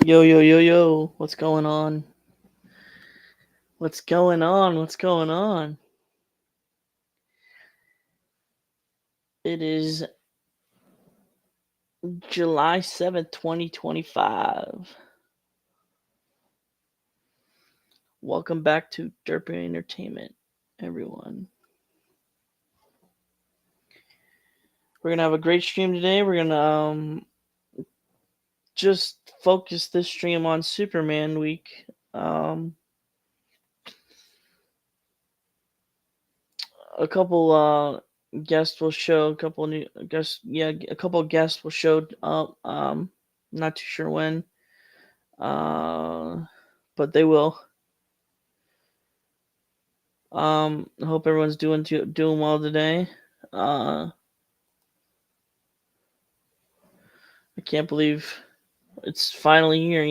Yo, yo, yo, yo. What's going on? What's going on? What's going on? It is July 7th, 2025. Welcome back to Derpy Entertainment, everyone. We're going to have a great stream today. We're going to just focus this stream on Superman week. A couple guests will show, a couple new guests, yeah, a couple guests will show up. Not too sure when. But they will. I hope everyone's doing well today. I can't believe it's finally here.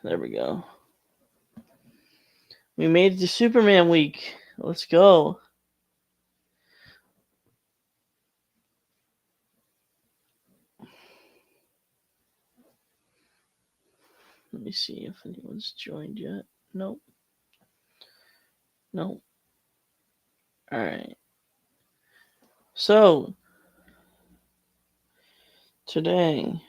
There we go. We made it to Superman week. Let's go. Let me see if anyone's joined yet. Nope. Nope. All right. So today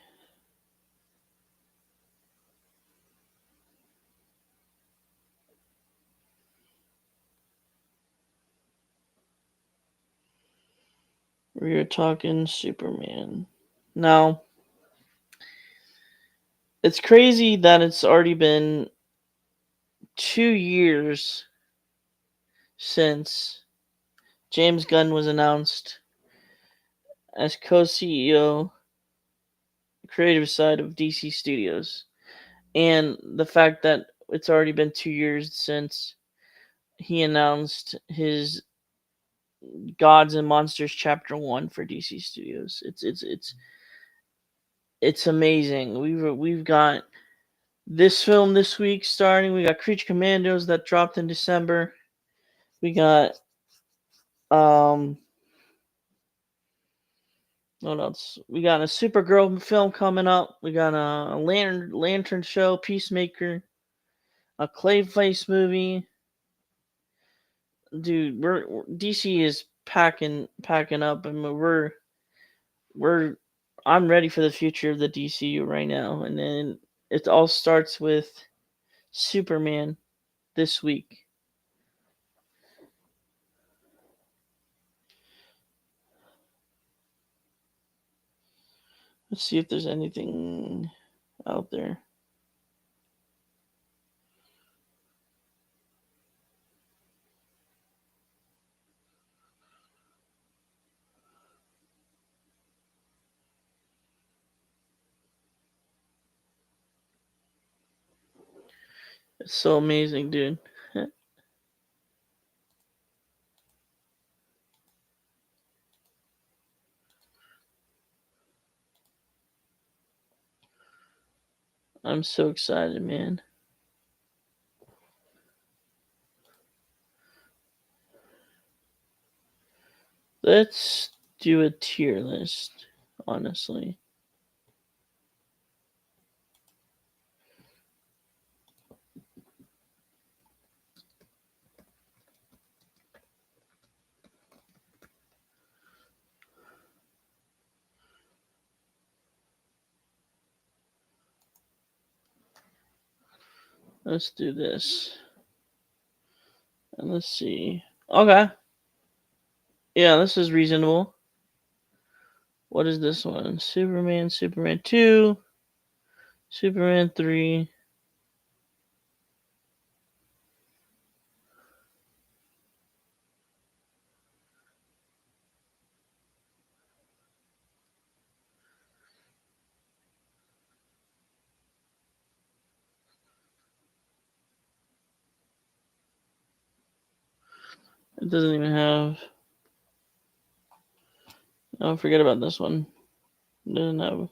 we are talking Superman. Now, it's crazy that it's already been 2 years since James Gunn was announced as co-CEO, creative side of DC Studios, and the fact that it's already been 2 years since he announced his Gods and Monsters Chapter 1 for DC Studios. It's amazing. We've got this film this week starting. We got Creature Commandos that dropped in December. We got what else? We got a Supergirl film coming up. We got a Lantern show, Peacemaker, a Clayface movie. Dude, DC is packing up, and we're I'm ready for the future of the DCU right now. And then it all starts with Superman this week. Let's see if there's anything out there. It's so amazing, dude. I'm so excited, man. Let's do a tier list, honestly. Let's do this. And let's see. Okay. Yeah, this is reasonable. What is this one? Superman, Superman 2, Superman 3. It doesn't even have. Oh, forget about this one. It doesn't have.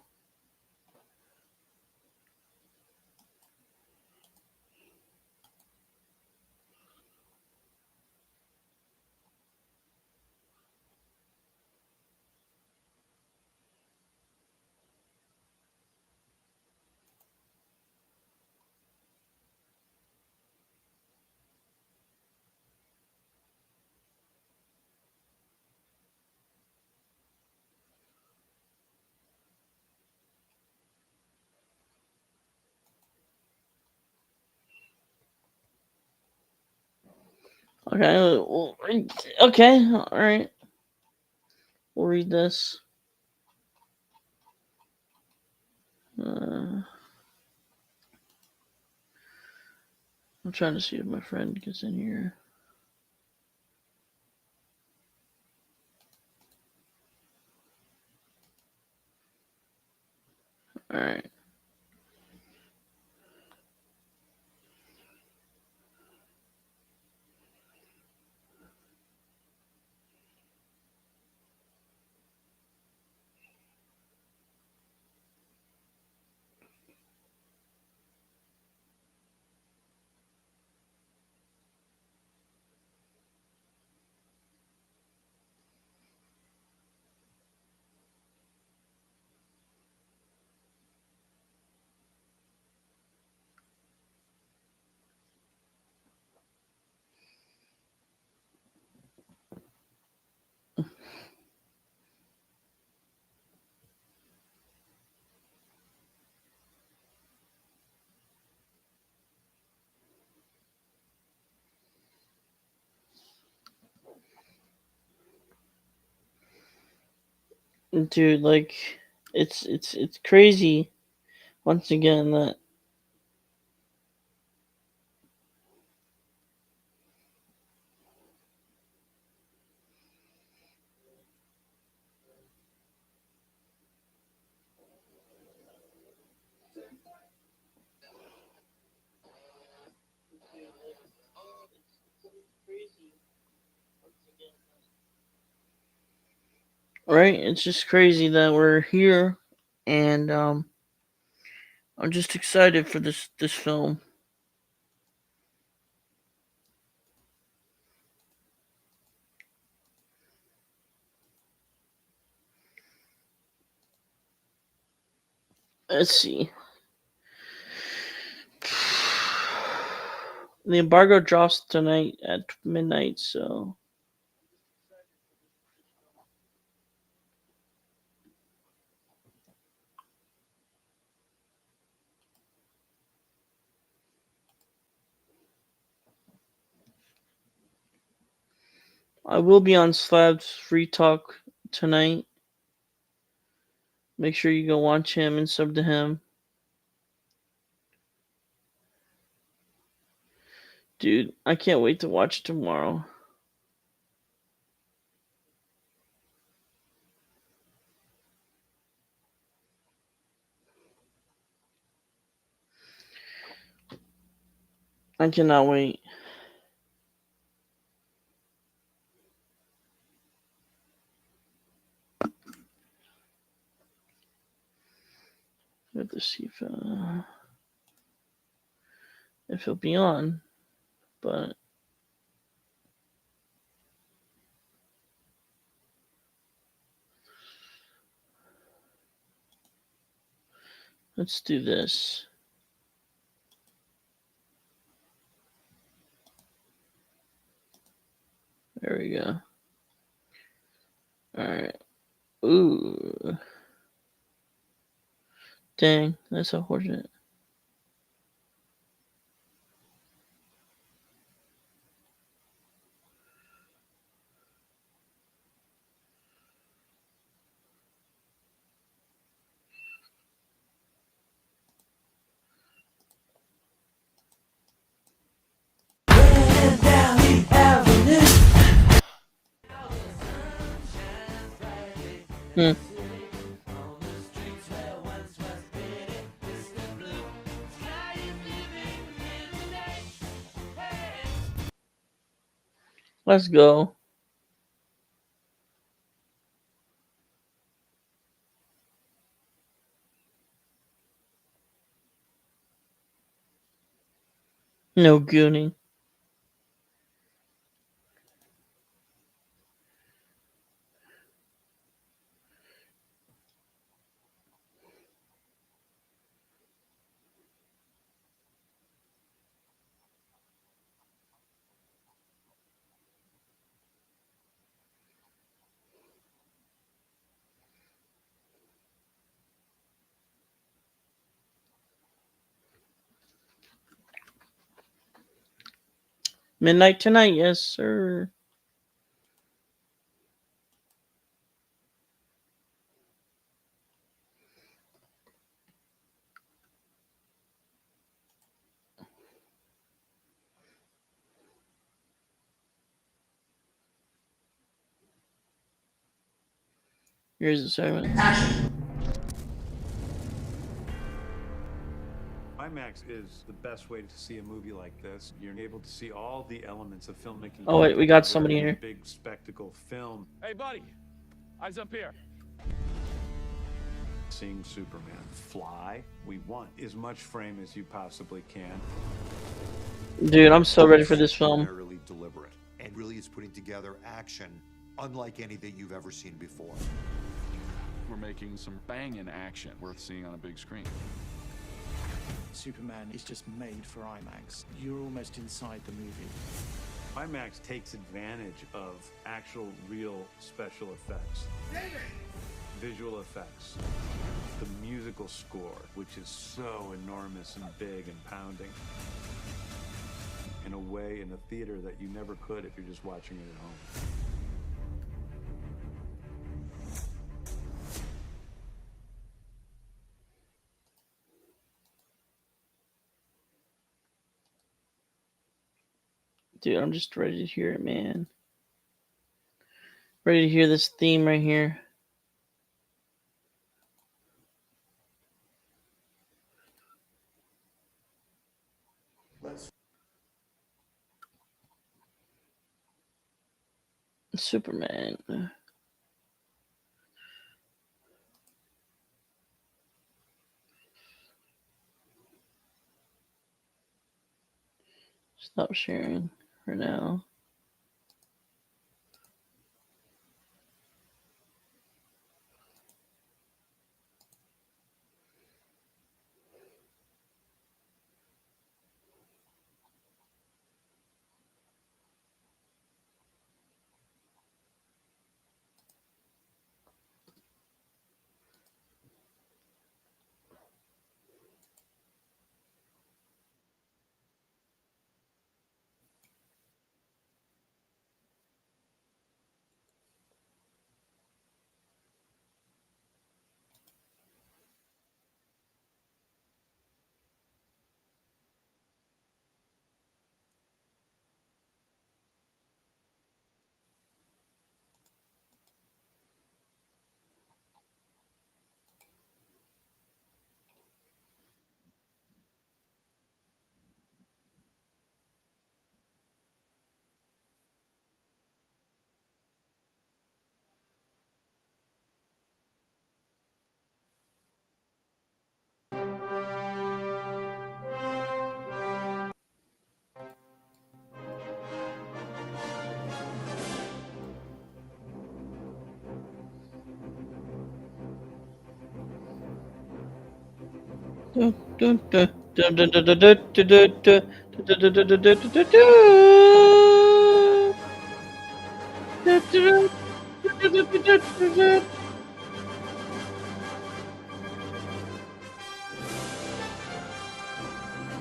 Okay. Okay. All right. We'll read this. Uh, I'm trying to see if my friend gets in here. All right. Dude, like, it's crazy. Once again, that right? It's just crazy that we're here, and I'm just excited for this film. Let's see. The embargo drops tonight at midnight, so I will be on Slab's Free Talk tonight. Make sure you go watch him and sub to him. Dude, I can't wait to watch tomorrow. I cannot wait. Let us see if he'll be on, but let's do this. There we go. Alright. Ooh. Dang, that's unfortunate. Hmm. Let's go. No gooning. Midnight tonight, yes, sir. Here's the segment. Action. IMAX is the best way to see a movie like this. You're able to see all the elements of filmmaking. Oh wait, we got together somebody in a here. big spectacle film. Hey, buddy. Eyes up here. Seeing Superman fly, we want as much frame as you possibly can. Dude, I'm so ready for this film. Extraordinarily deliberate, and really is putting together action unlike anything you've ever seen before. We're making some banging action worth seeing on a big screen. Superman is just made for IMAX. You're almost inside the movie. IMAX takes advantage of actual, real special effects. Visual effects. The musical score, which is so enormous and big and pounding. In a way, in a theater that you never could if you're just watching it at home. Dude, I'm just ready to hear it, man. Ready to hear this theme right here. Superman. Stop sharing for now.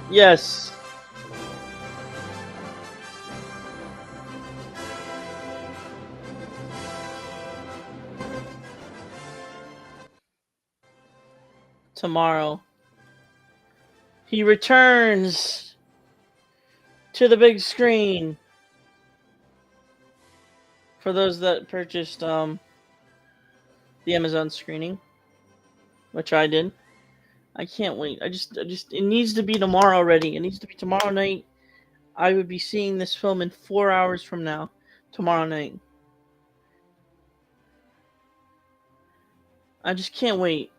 Yes. Tomorrow. He returns to the big screen. For those that purchased the Amazon screening, which I did. I can't wait. I just it needs to be tomorrow already. It needs to be tomorrow night. I would be seeing this film in 4 hours from now. Tomorrow night. I just can't wait.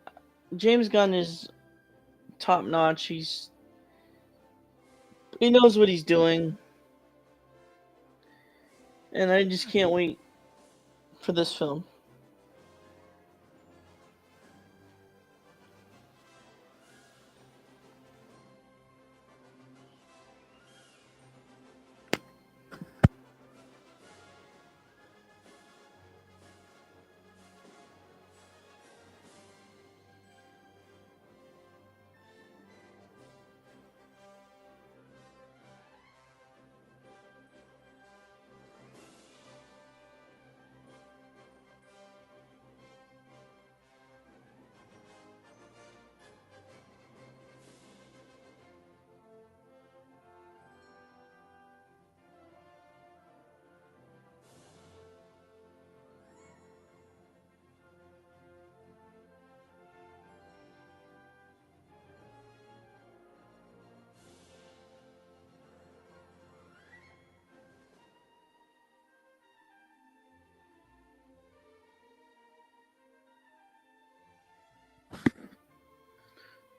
James Gunn is top notch. He knows what he's doing. And I just can't wait for this film.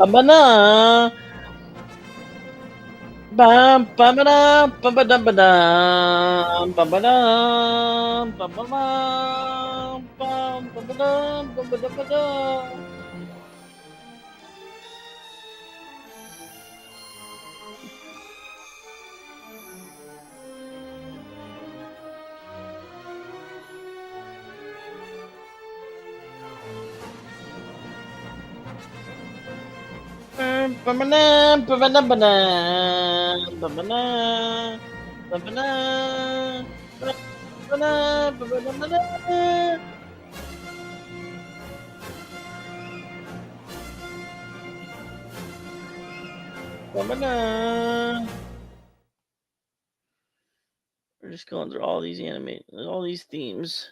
Ba-ba-da. Bam, ba-ba-da, ba-ba-da-ba-da, ba-ba-da, ba-ba-da, bam, ba-ba-da, ba-ba-da-ba-da. Ba-ba-da, ba-ba-da-ba-da, ba-ba-da, ba-ba-da, ba-ba-da, ba-ba-da-ba-da. Ba-ba-da. We're just going through all these all these themes.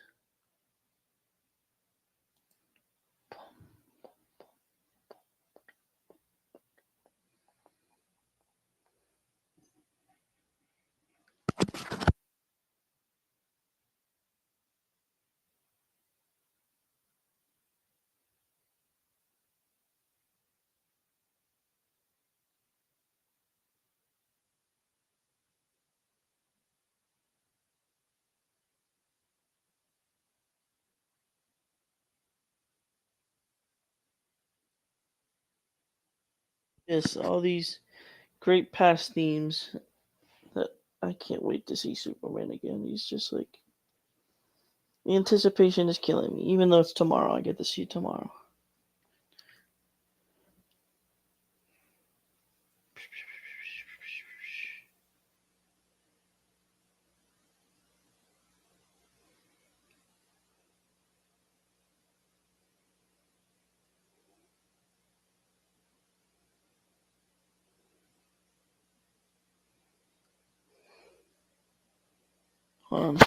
Yes, all these great past themes that I can't wait to see Superman again. He's just like the anticipation is killing me. Even though it's tomorrow, I get to see it tomorrow. Um,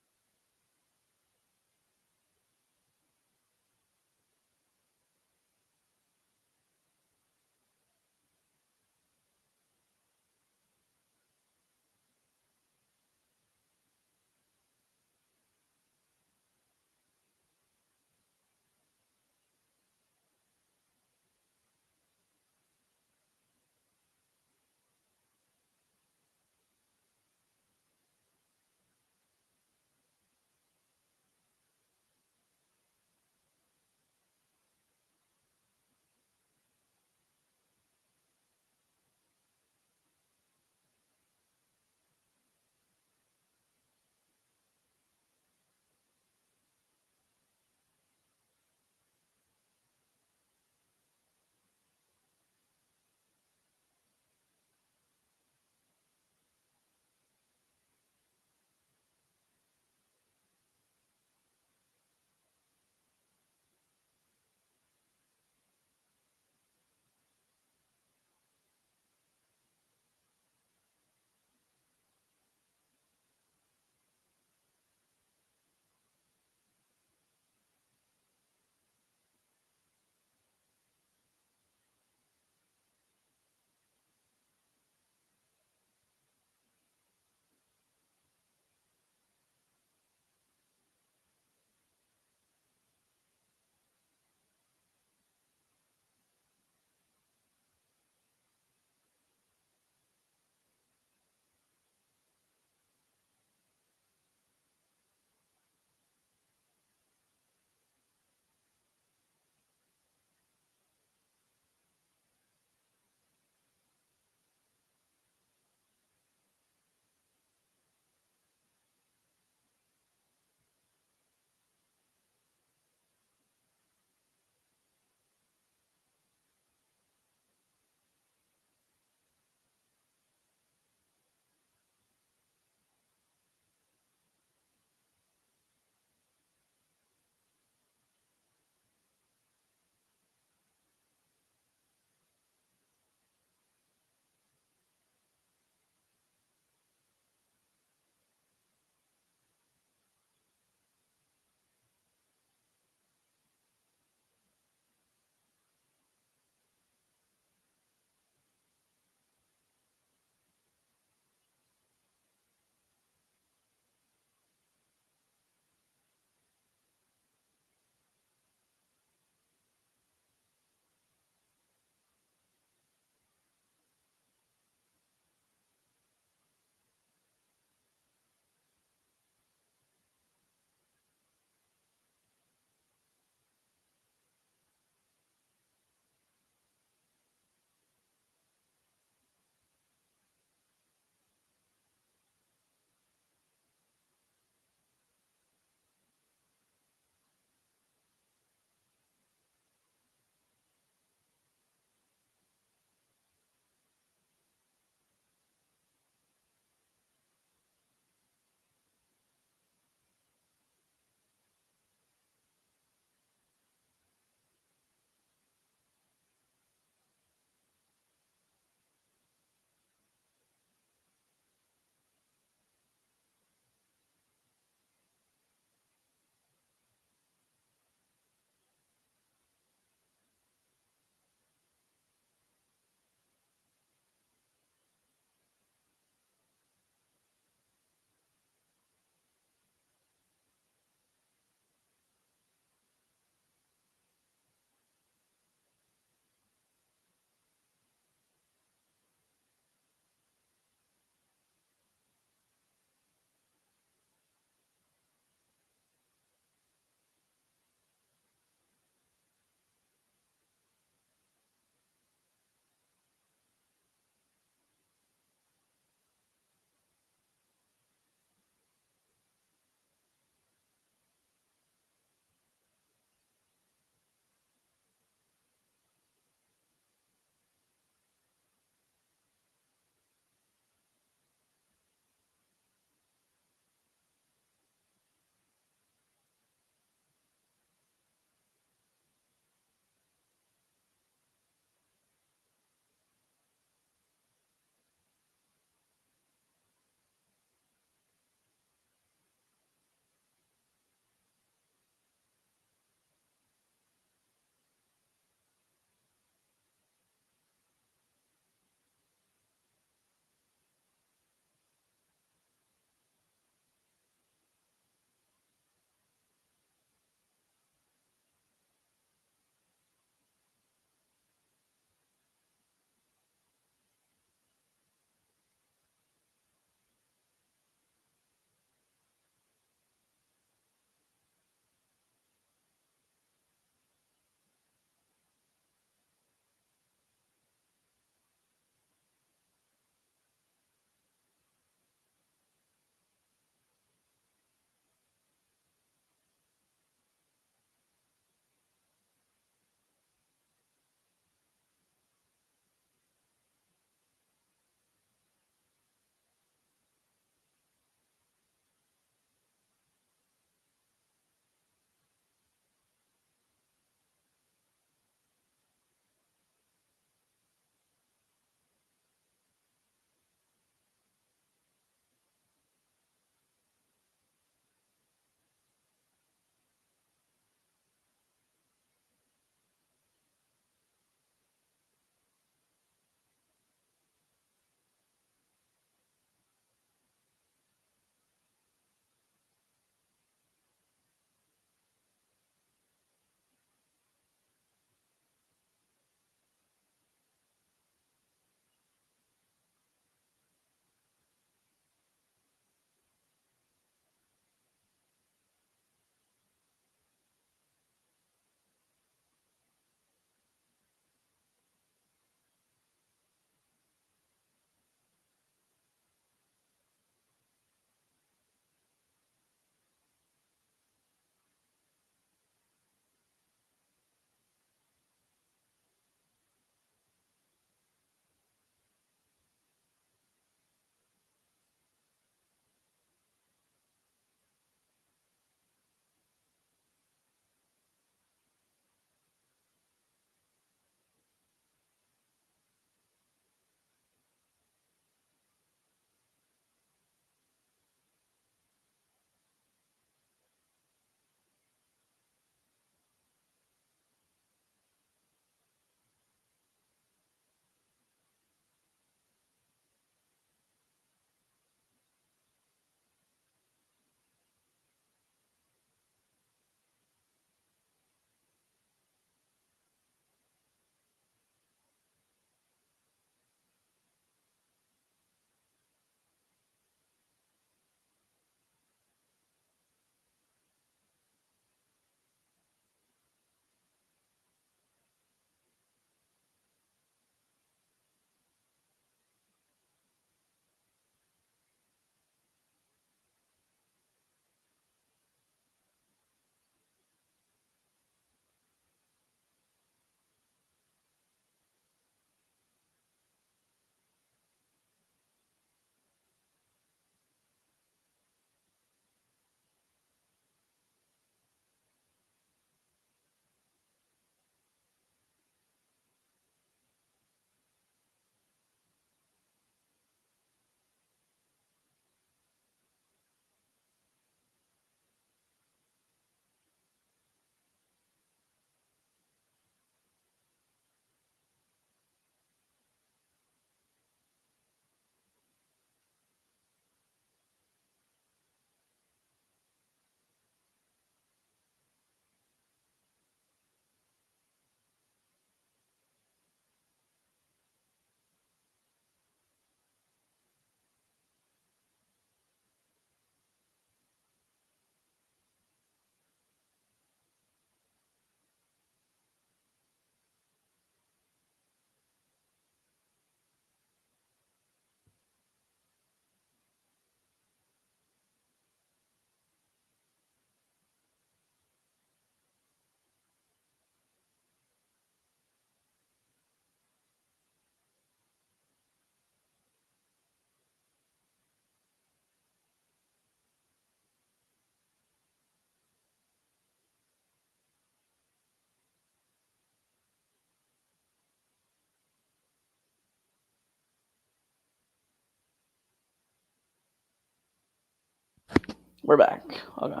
We're back. Okay.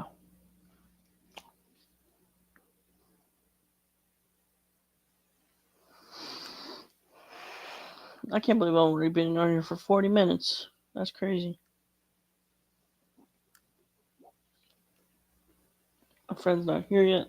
I can't believe I've already been on here for 40 minutes. That's crazy. My friend's not here yet.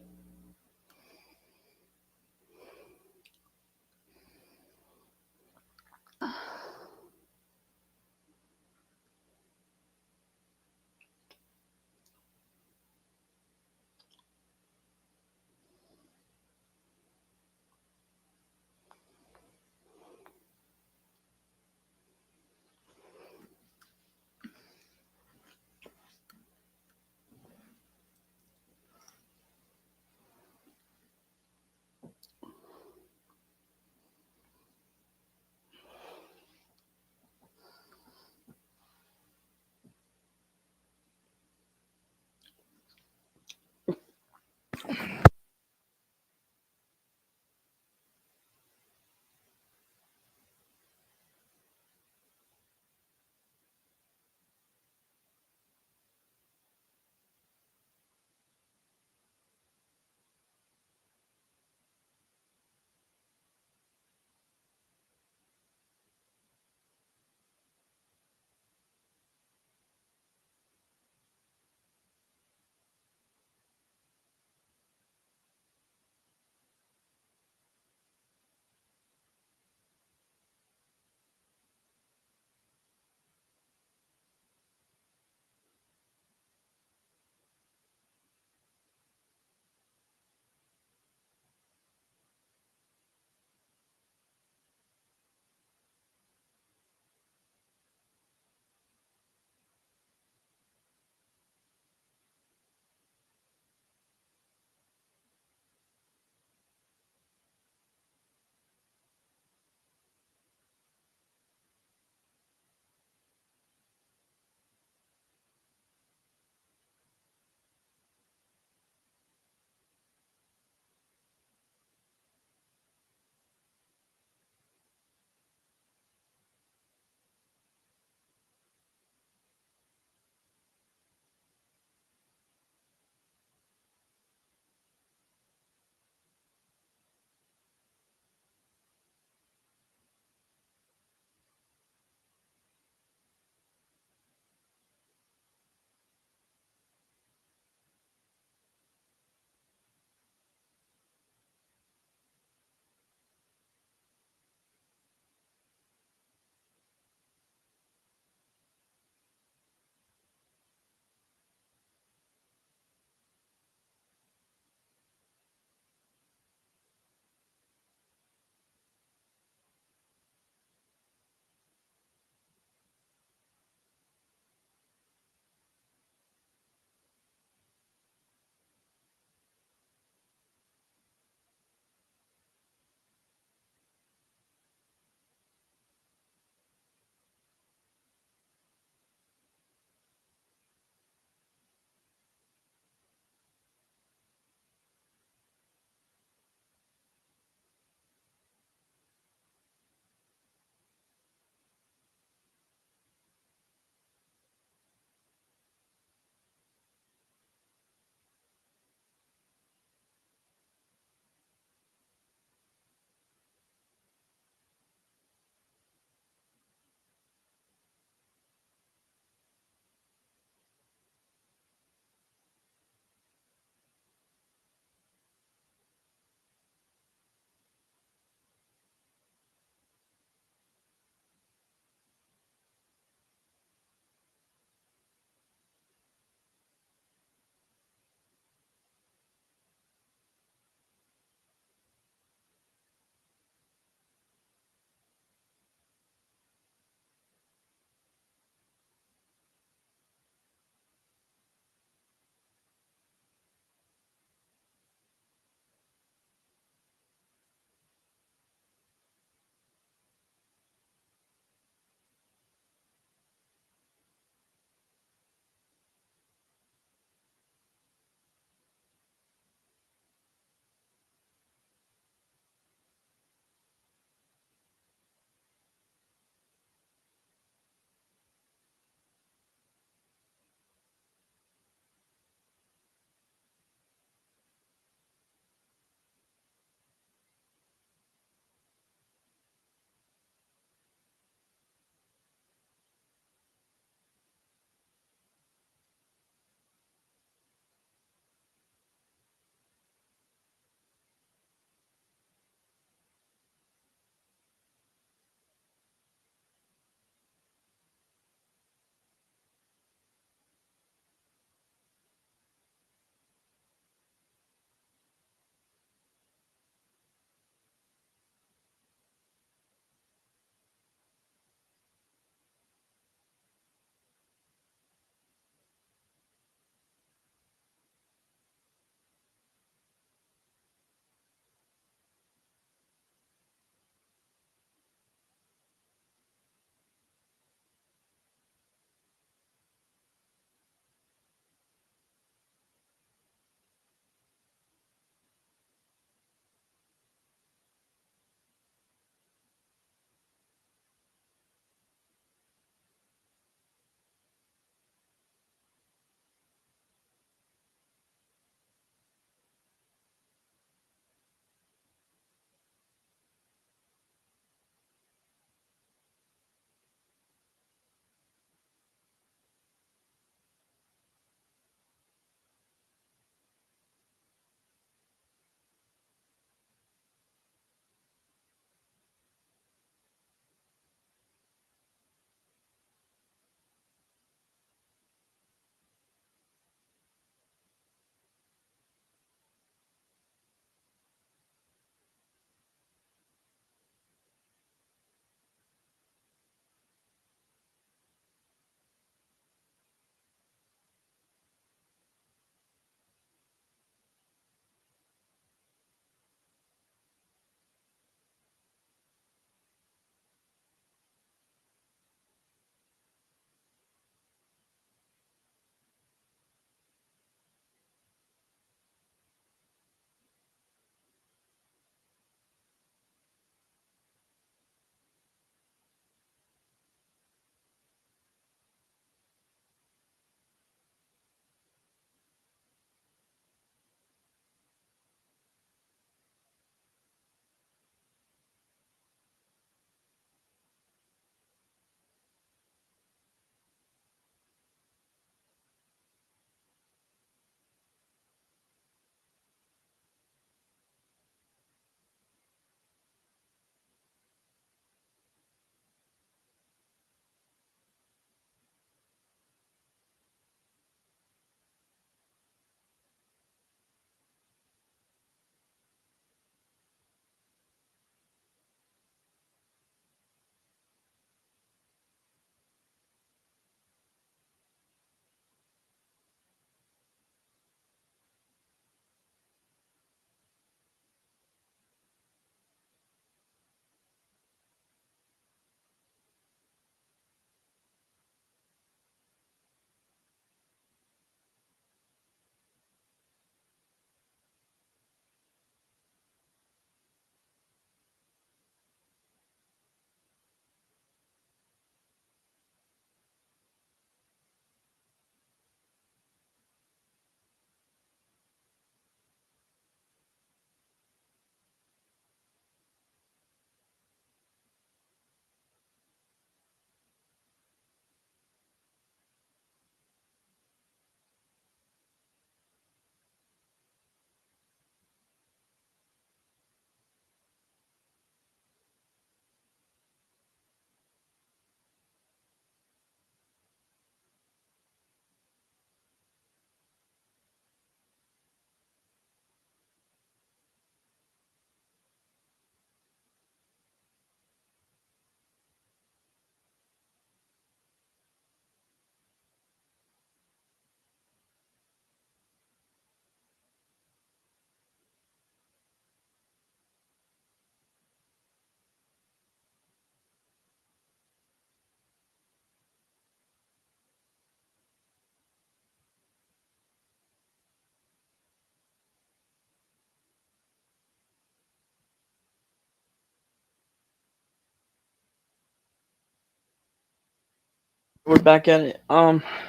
We're back at it.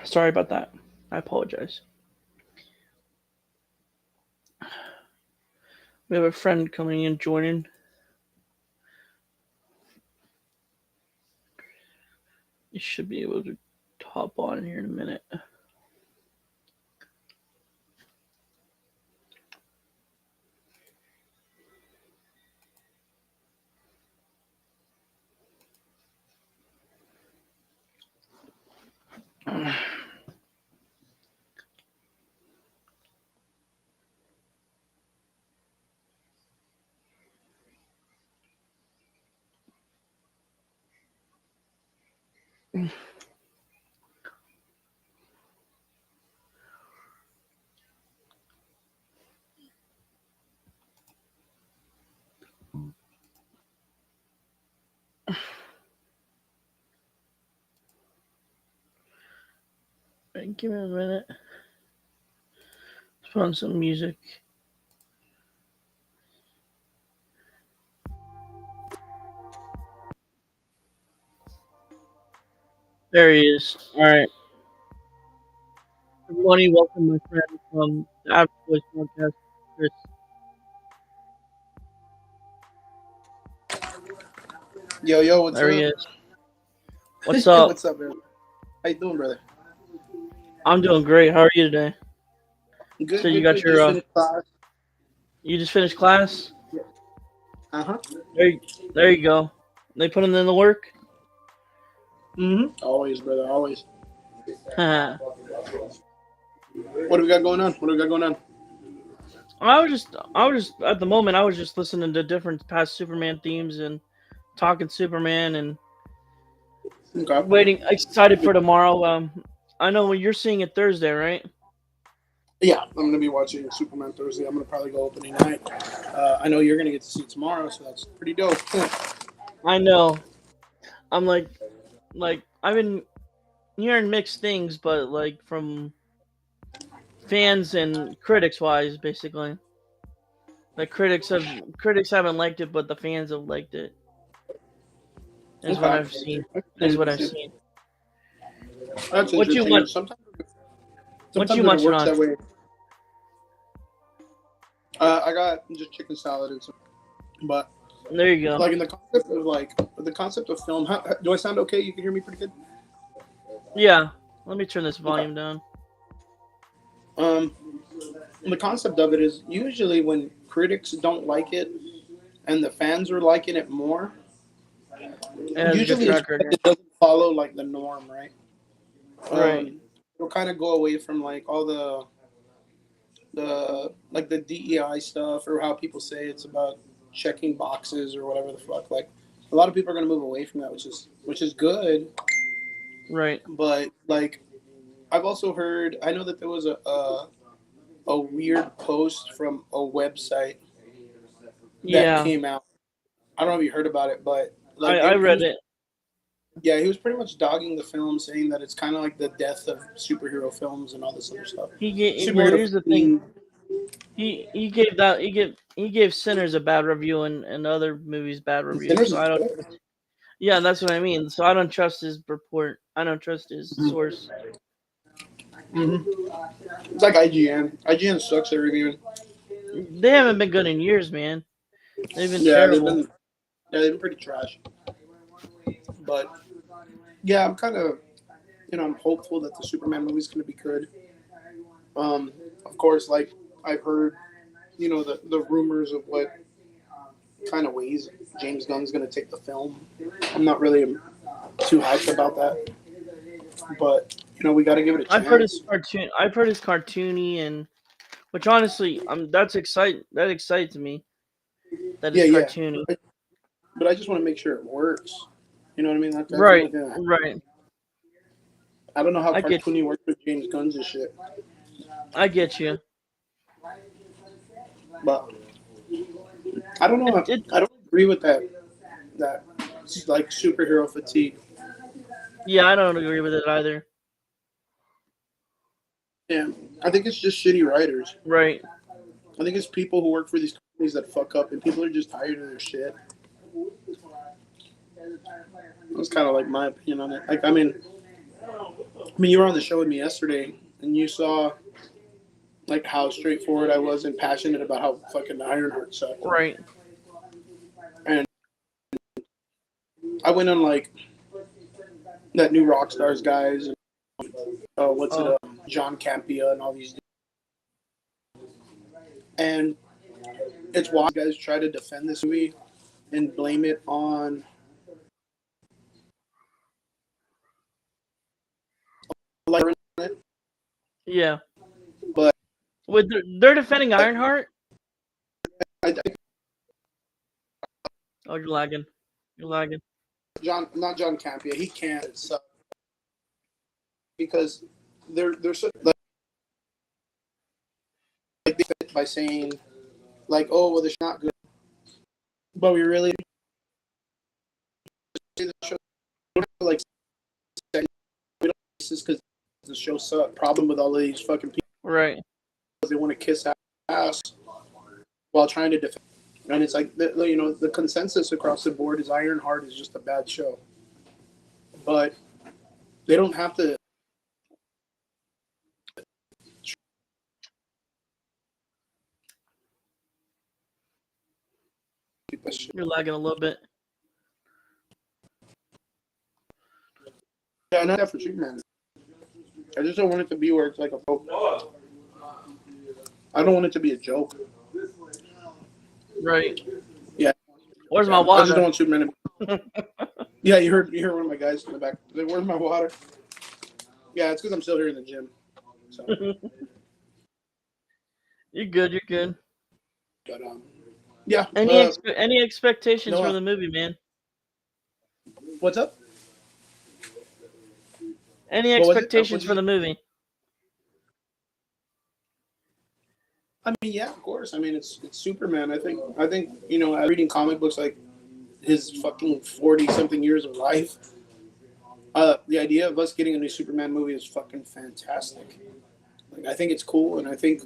Sorry about that. I apologize. We have a friend coming in joining. You should be able to hop on here in a minute. Right, give me a minute. Let's put on some music. There he is. All right. Everybody, welcome my friend from the Average Voice Podcast, Chris. Yo, what's There up? he is. What's up? What's up, man? How you doing, brother? I'm doing great. How are you today? Good, So you good, got good. your Just finished class. you just finished class? Uh-huh. There you go. They put in the work. Always, brother, always. I What do we got going on? was just at the moment. I was just listening to different past Superman themes and talking Superman and Okay. waiting, excited for tomorrow. I know you're seeing it Thursday, right? Yeah, I'm going to be watching Superman Thursday. I'm going to probably go opening night. I know you're going to get to see it tomorrow, so that's pretty dope. I know. I'm like I've been hearing mixed things, but like from fans and critics wise, basically. Like critics haven't liked it, but the fans have liked it. Is what Okay. I've seen. That's Is what I've interesting. seen. That's What you interesting. want? Sometimes What you it munching works on? that way. I got just chicken salad and some, but There you go. like in the concept of film, do I sound okay? You can hear me pretty good? Yeah. Let me turn this volume down. The concept of it is usually when critics don't like it and the fans are liking it more, It has a good usually it's track because record. it doesn't follow like the norm, right? Right. It'll kind of go away from like all the like the DEI stuff or how people say it's about checking boxes or whatever the fuck. Like a lot of people are gonna move away from that, which is good. Right. But like I've also heard, I know that there was a weird post from a website that Yeah. came out. I don't know if you heard about it, but like I read it. yeah, he was pretty much dogging the film, saying that it's kind of like the death of superhero films and all this other stuff. Well, Superhero here's the thing. fatigue. He gave Sinners a bad review and other movies bad reviews. Sinners So is I don't. good. Yeah, that's what I mean. So I don't trust his report. I don't trust his source. It's like IGN. IGN sucks at reviewing. They haven't been good in years, man. They've been Yeah, terrible. they've been pretty trash. But yeah, I'm kind of, I'm hopeful that the Superman movie's going to be good. Of course, like I've heard, the rumors of what kind of ways James Gunn's going to take the film. I'm not really too hyped about that, but we got to give it a chance. I've heard his cartoon. I've heard his cartoony and, which honestly, that excites me. That is cartoony. But I just want to make sure it works. You know what I mean? That's Right. the only thing. Right. I don't know how I get cartoony works with James Gunn's and shit, I get you. but I don't know. I don't agree with that like superhero fatigue. Yeah, I don't agree with it either. Yeah, I think it's just shitty writers. Right. I think it's people who work for these companies that fuck up, and people are just tired of their shit. That's kind of like my opinion on it. Like, I mean, I mean, you were on the show with me yesterday, and you saw like how straightforward I was and passionate about how fucking Ironheart sucked. Right. And I went on like that new Rockstars guys, and John Campia and all these, and it's why guys try to defend this movie and blame it on like Yeah. But They're defending Ironheart. I Oh, you're lagging. You're lagging. not John Campia. He can't suck because they're so like by saying like, oh well, the show's not good, but we really like we don't this is because the show sucked. Problem with all of these fucking people, Right. they want to kiss ass while trying to defend. And it's like the consensus across the board is Ironheart is just a bad show, but they don't have to. You're lagging a little bit. Yeah, not that for Superman. I just don't want it to be where it's like a joke. I don't want it to be a joke. Right. Yeah. Where's my I water? just don't want Superman to... Yeah, you heard one of my guys in the back. Like, where's my water? Yeah, it's because I'm still here in the gym. So. You're good. You're good. But yeah. Any expectations Noah. for the movie, man? What's up? Any What was it? expectations for the movie? I mean, yeah, of course. I mean, it's Superman. I think reading comic books like his fucking 40-something years of life. The idea of us getting a new Superman movie is fucking fantastic. Like, I think it's cool, and I think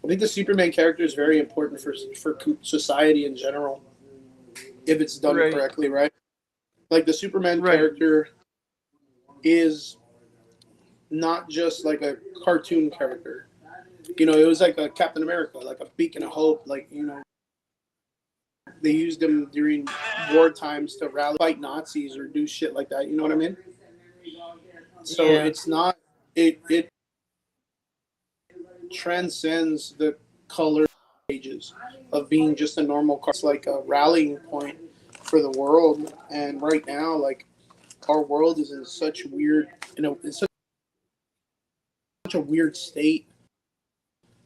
the Superman character is very important for society in general, if it's done correctly, right? Like the Superman character is not just like a cartoon character. It was like a Captain America, like a beacon of hope. Like, they used him during war times to rally, fight Nazis or do shit like that. You know what I mean? So it's not, it transcends the color stages of being just a normal car. It's like a rallying point for the world. And right now, like, our world is in such weird, in such a weird state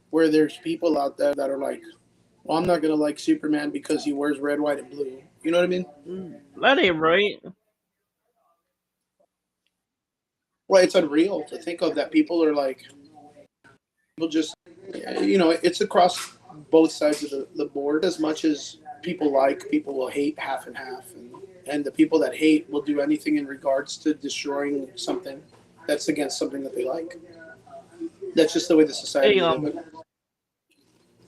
where there's people out there that are like, well, I'm not going to like Superman because he wears red, white, and blue. You know what I mean? That ain't right. Well, it's unreal to think of that. People are like, people just, it's across both sides of the board. As much as people will hate half and half. And the people that hate will do anything in regards to destroying something that's against something that they like. That's just the way the society is.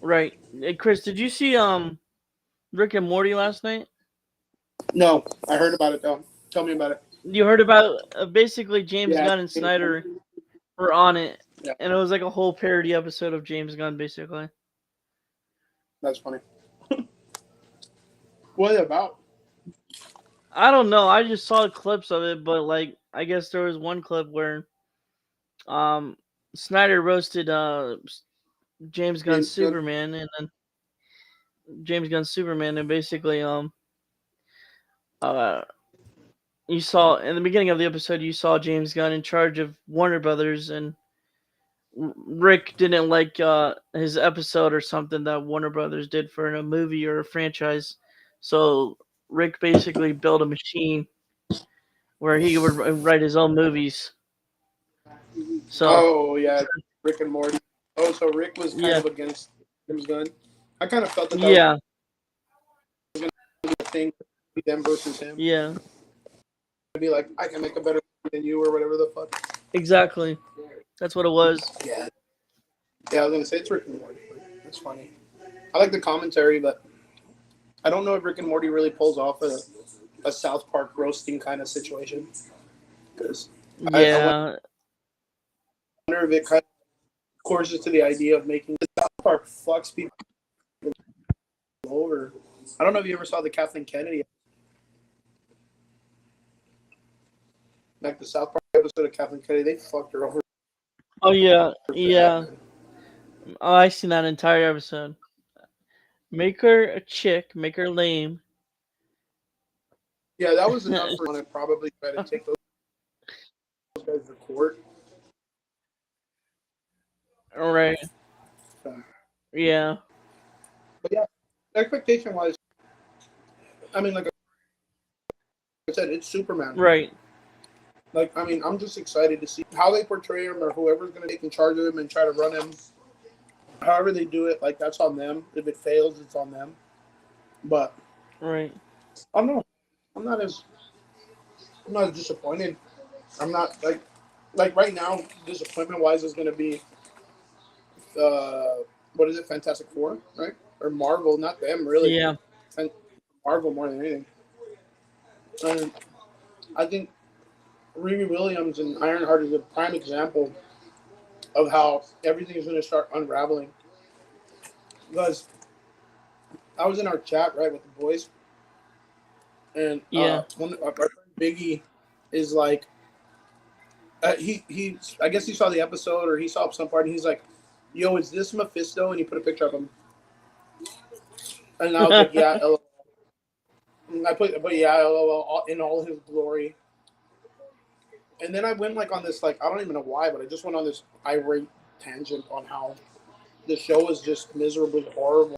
Right. Hey, Chris, did you see Rick and Morty last night? No, I heard about it though. Tell me about it. You heard about basically James Gunn and Snyder were on it, and it was like a whole parody episode of James Gunn, basically. That's funny. What is it about? I don't know. I just saw clips of it, but like I guess there was one clip where Snyder roasted James Gunn's Superman, and then James Gunn's Superman, and basically you saw in the beginning of the episode, you saw James Gunn in charge of Warner Brothers, and Rick didn't like his episode or something that Warner Brothers did for a movie or a franchise, so Rick basically built a machine where he would write his own movies. So, Rick and Morty. Oh, so Rick was kind of against James Gunn. I kind of felt that. Yeah. Was going to be a thing, them versus him. Yeah. I'd be like, I can make a better than you, or whatever the fuck. Exactly. That's what it was. Yeah. Yeah, I was gonna say it's Rick and Morty. That's funny. I like the commentary, but I don't know if Rick and Morty really pulls off a South Park roasting kind of situation. Because I Yeah, wonder if it kind of courses to the idea of making the South Park fucks people over. I don't know if you ever saw the Kathleen Kennedy, like the South Park episode of Kathleen Kennedy. They fucked her over oh yeah, bad, yeah. man. Oh, I seen that entire episode. Make her a chick, make her lame. Yeah, that was enough for to probably try to take those guys to court. Right. So, Yeah. but yeah, expectation wise, I mean, like I said, it's Superman. Right. Like, I mean, I'm just excited to see how they portray him or whoever's going to take in charge of him and try to run him. However they do it, like, that's on them. If it fails, it's on them. But Right. I don't know. I'm not as disappointed. I'm not like right now. Disappointment wise is going to be what is it? Fantastic Four, right? Or Marvel? Not them, really. Yeah. And Marvel more than anything. And I think Riri Williams and Ironheart is a prime example of how everything is going to start unraveling. Because I was in our chat, right, with the boys, and Yeah. our friend Biggie is like, he I guess he saw the episode or he saw some part, and he's like, "Yo, is this Mephisto?" And he put a picture of him, and I was like, "Yeah, LOL." And I put, but yeah, LOL, in all his glory. And then I went like on this, like, I don't even know why, but I just went on this irate tangent on how the show is just miserably horrible,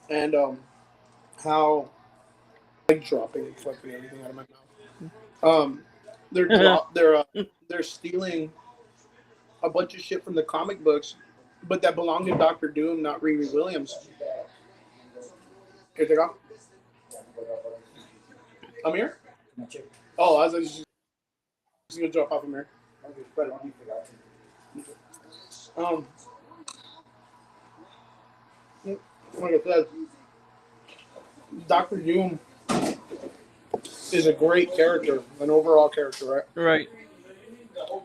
and how like dropping fucking everything out of my mouth. They're stealing a bunch of shit from the comic books, but that belonged to Doctor Doom, not Riri Williams. Here they go. Amir? Oh, I was just gonna drop off Amir. Like I said, Doctor Doom is a great character, an overall character, right? Right.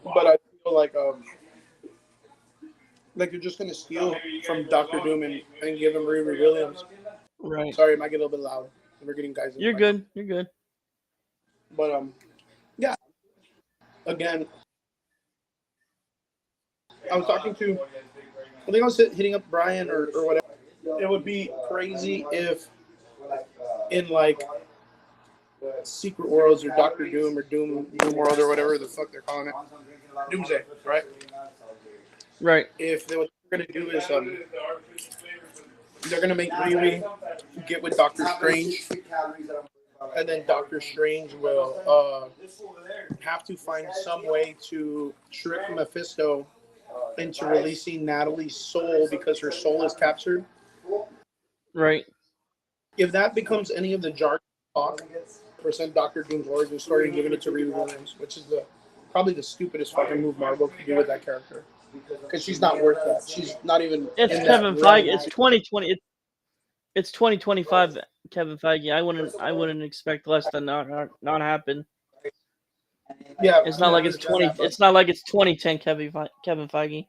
But I feel like you're just gonna steal from Doctor Doom and give him Riri Williams. Right. Sorry, it might get a little bit loud. We're getting guys. You're good. You're good. But yeah. Again, I was talking to. I think I was hitting up Brian or whatever. It would be crazy if in like Secret Worlds or Doctor Doom or Doom World or whatever the fuck they're calling it, Doomsday, right? Right. If what they're gonna do is they're gonna make Riri get with Doctor Strange, and then Doctor Strange will have to find some way to trick Mephisto into releasing Natalie's soul because her soul is captured. Right. If that becomes any of the jargon talk, percent Doctor Doom's origin story and giving it to Riri Williams, which is probably the stupidest fucking move Marvel could do with that character, because she's not worth that. She's not even. It's in Kevin that Feige. realm. It's 2020. It's 2025. Kevin Feige. I wouldn't expect less than not happen. Yeah, It's not like it's 20. It's not like it's 2010 Kevin Feige.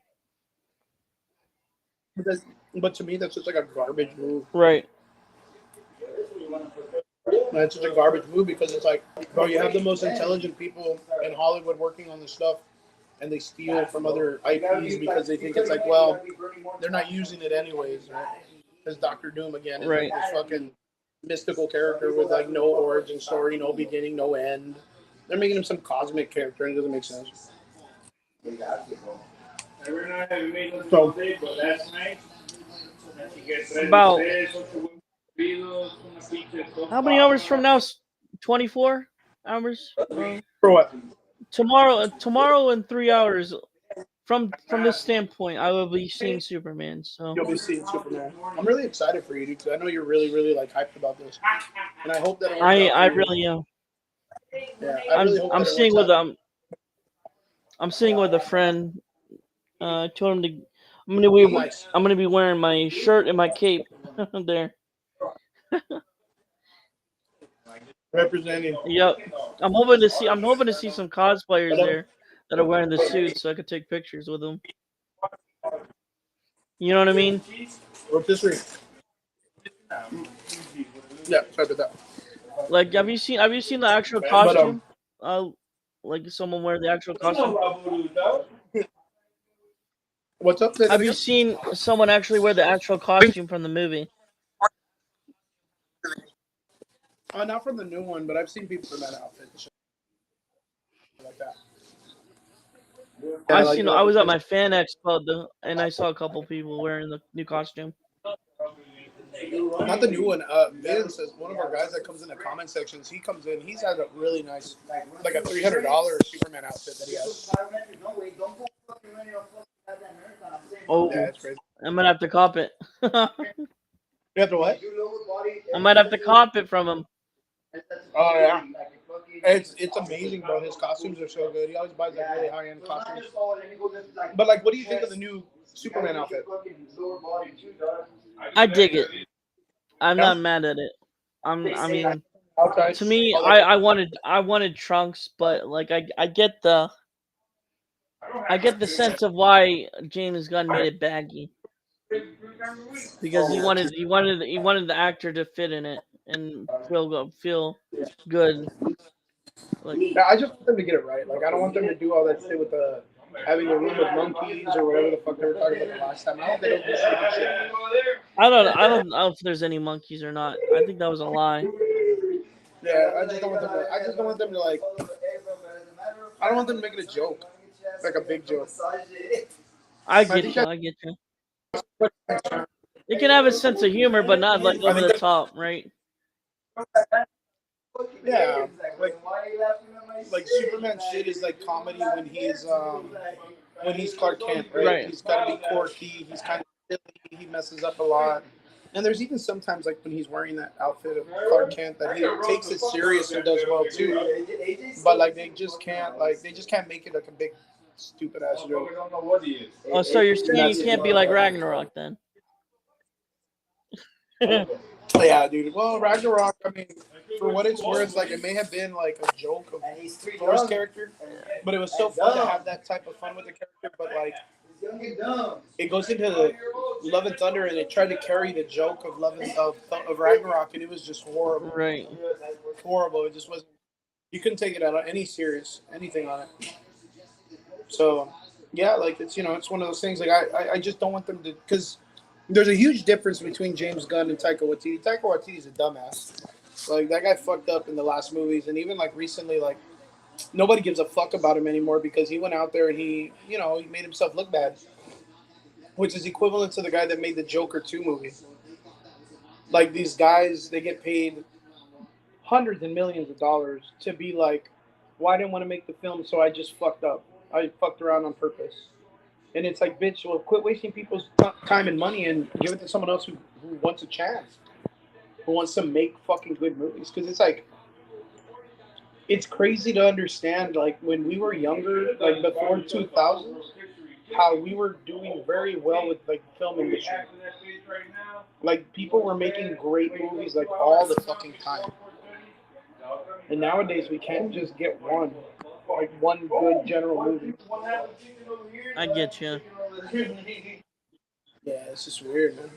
But to me, that's just like a garbage move. Right. That's such a garbage move because it's like, bro, you have the most intelligent people in Hollywood working on this stuff, and they steal from other IPs because they think it's like, well, they're not using it anyways, right? Because Doctor Doom again is Right. like this fucking mystical character with like no origin story, no beginning, no end. They're making him some cosmic character, and it doesn't make sense. So, About how many hours from now? 24 hours. for what? Tomorrow in 3 hours. From this standpoint, I will be seeing Superman. So You'll be seeing Superman. I'm really excited for you, dude, because I know you're really, really like hyped about this, and I hope that it works out I for you. really am. Yeah, I really hope I'm that it seeing works with out. I'm seeing with a friend. I told him to. Nice. I'm gonna be wearing my shirt and my cape there. Representing. Yep. I'm hoping to see. I'm hoping to see some cosplayers there that are wearing the suits, so I could take pictures with them. You know what I mean? Rotisserie. Yeah, sorry about that. Like, have you seen the actual But costume? Like someone wear the actual costume. what's up? Say that Have you again? seen someone actually wear the actual costume from the movie? Not from the new one, but I've seen people in that outfit and shit like that. Yeah, like I was at my fan expo and I saw a couple people wearing the new costume. not the new one. Vin says one of our guys that comes in the comment sections. He comes in. He's had a really nice, like a $300 Superman outfit that he has. Oh, Yeah, it's crazy. I'm gonna have to cop it. I You have to what? might have to cop it from him. Oh yeah, it's amazing, bro. His costumes are so good. He always buys like really high end costumes. But like, what do you think of the new Superman outfit? I dig it. I'm Yeah? not mad at it. I mean, Outside. to me, I like it. I wanted Trunks, but like I get the sense of why James Gunn made it baggy because he wanted the actor to fit in it and feel good. Like, Yeah, I just want them to get it right. Like, I don't want them to do all that shit with the having a room with monkeys or whatever the fuck they were talking about the last time. I hope they don't do stupid shit. I don't know if there's any monkeys or not. I think that was a lie. Yeah, I just don't want them to. I just don't want them to like. I don't want them to make it a joke, like a big joke. I I get think you. I get you. It can have a sense of humor, but not like over the top, right? Yeah, like Superman shit is like comedy when he's Clark Kent, right? Right. He's got to be quirky. He's kind of silly. He messes up a lot. And there's even sometimes like when he's wearing that outfit of Clark Kent that he takes it serious and does well too. But like they just can't make it like a big stupid ass joke. Oh, so you're And saying you that's can't be like Ragnarok then? yeah, dude. Well, Ragnarok. I mean, for what it's worth, like it may have been like a joke of Thor's character, but it was so fun to have that type of fun with the character. But like, it goes into the Love and Thunder, and it tried to carry the joke of of Ragnarok, and it was just horrible, Right. horrible. It just wasn't. You couldn't take it out of anything on it. So, yeah, like it's one of those things. Like I just don't want them to because there's a huge difference between James Gunn and Taika Waititi. Taika Waititi's a dumbass. Like that guy fucked up in the last movies, and even like recently, like nobody gives a fuck about him anymore because he went out there and he made himself look bad, which is equivalent to the guy that made the Joker 2 movie. Like these guys, they get paid hundreds and millions of dollars to be like, well, I didn't want to make the film, so I just fucked up. I fucked around on purpose. And it's like, bitch, well, quit wasting people's time and money and give it to someone else who wants a chance, who wants to make fucking good movies. Because it's like, it's crazy to understand, like, when we were younger, like, before 2000, how we were doing very well with, like, film industry. Like, people were making great movies, like, all the fucking time. And nowadays, we can't just get one good general movie. I get you. Yeah, it's just weird, man.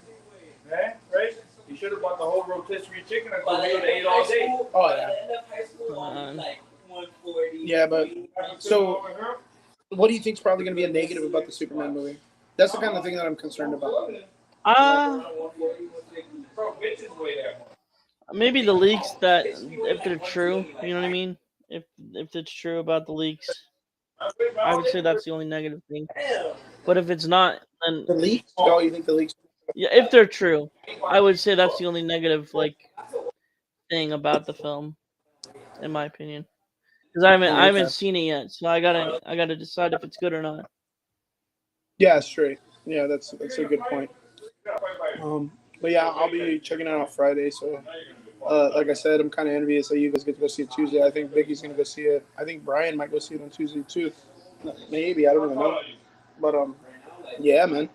Right? You should have bought the whole rotisserie chicken and we would have ate all day. Oh, yeah. Yeah, but so what do you think is probably going to be a negative about the Superman movie? That's the kind of thing that I'm concerned about. Maybe the leaks that if they're true, you know what I mean? If it's true about the leaks, I would say that's the only negative thing. But if it's not, then The leaks? Oh, you think the leaks? yeah, if they're true, I would say that's the only negative thing about the film, in my opinion. Because I haven't seen it yet, so I gotta decide if it's good or not. Yeah, straight. Yeah, that's a good point. But yeah, I'll be checking it out Friday. So, like I said, I'm kind of envious that you guys get to go see it Tuesday. I think Vicky's gonna go see it. I think Brian might go see it on Tuesday too. Maybe I don't even know. But yeah, man.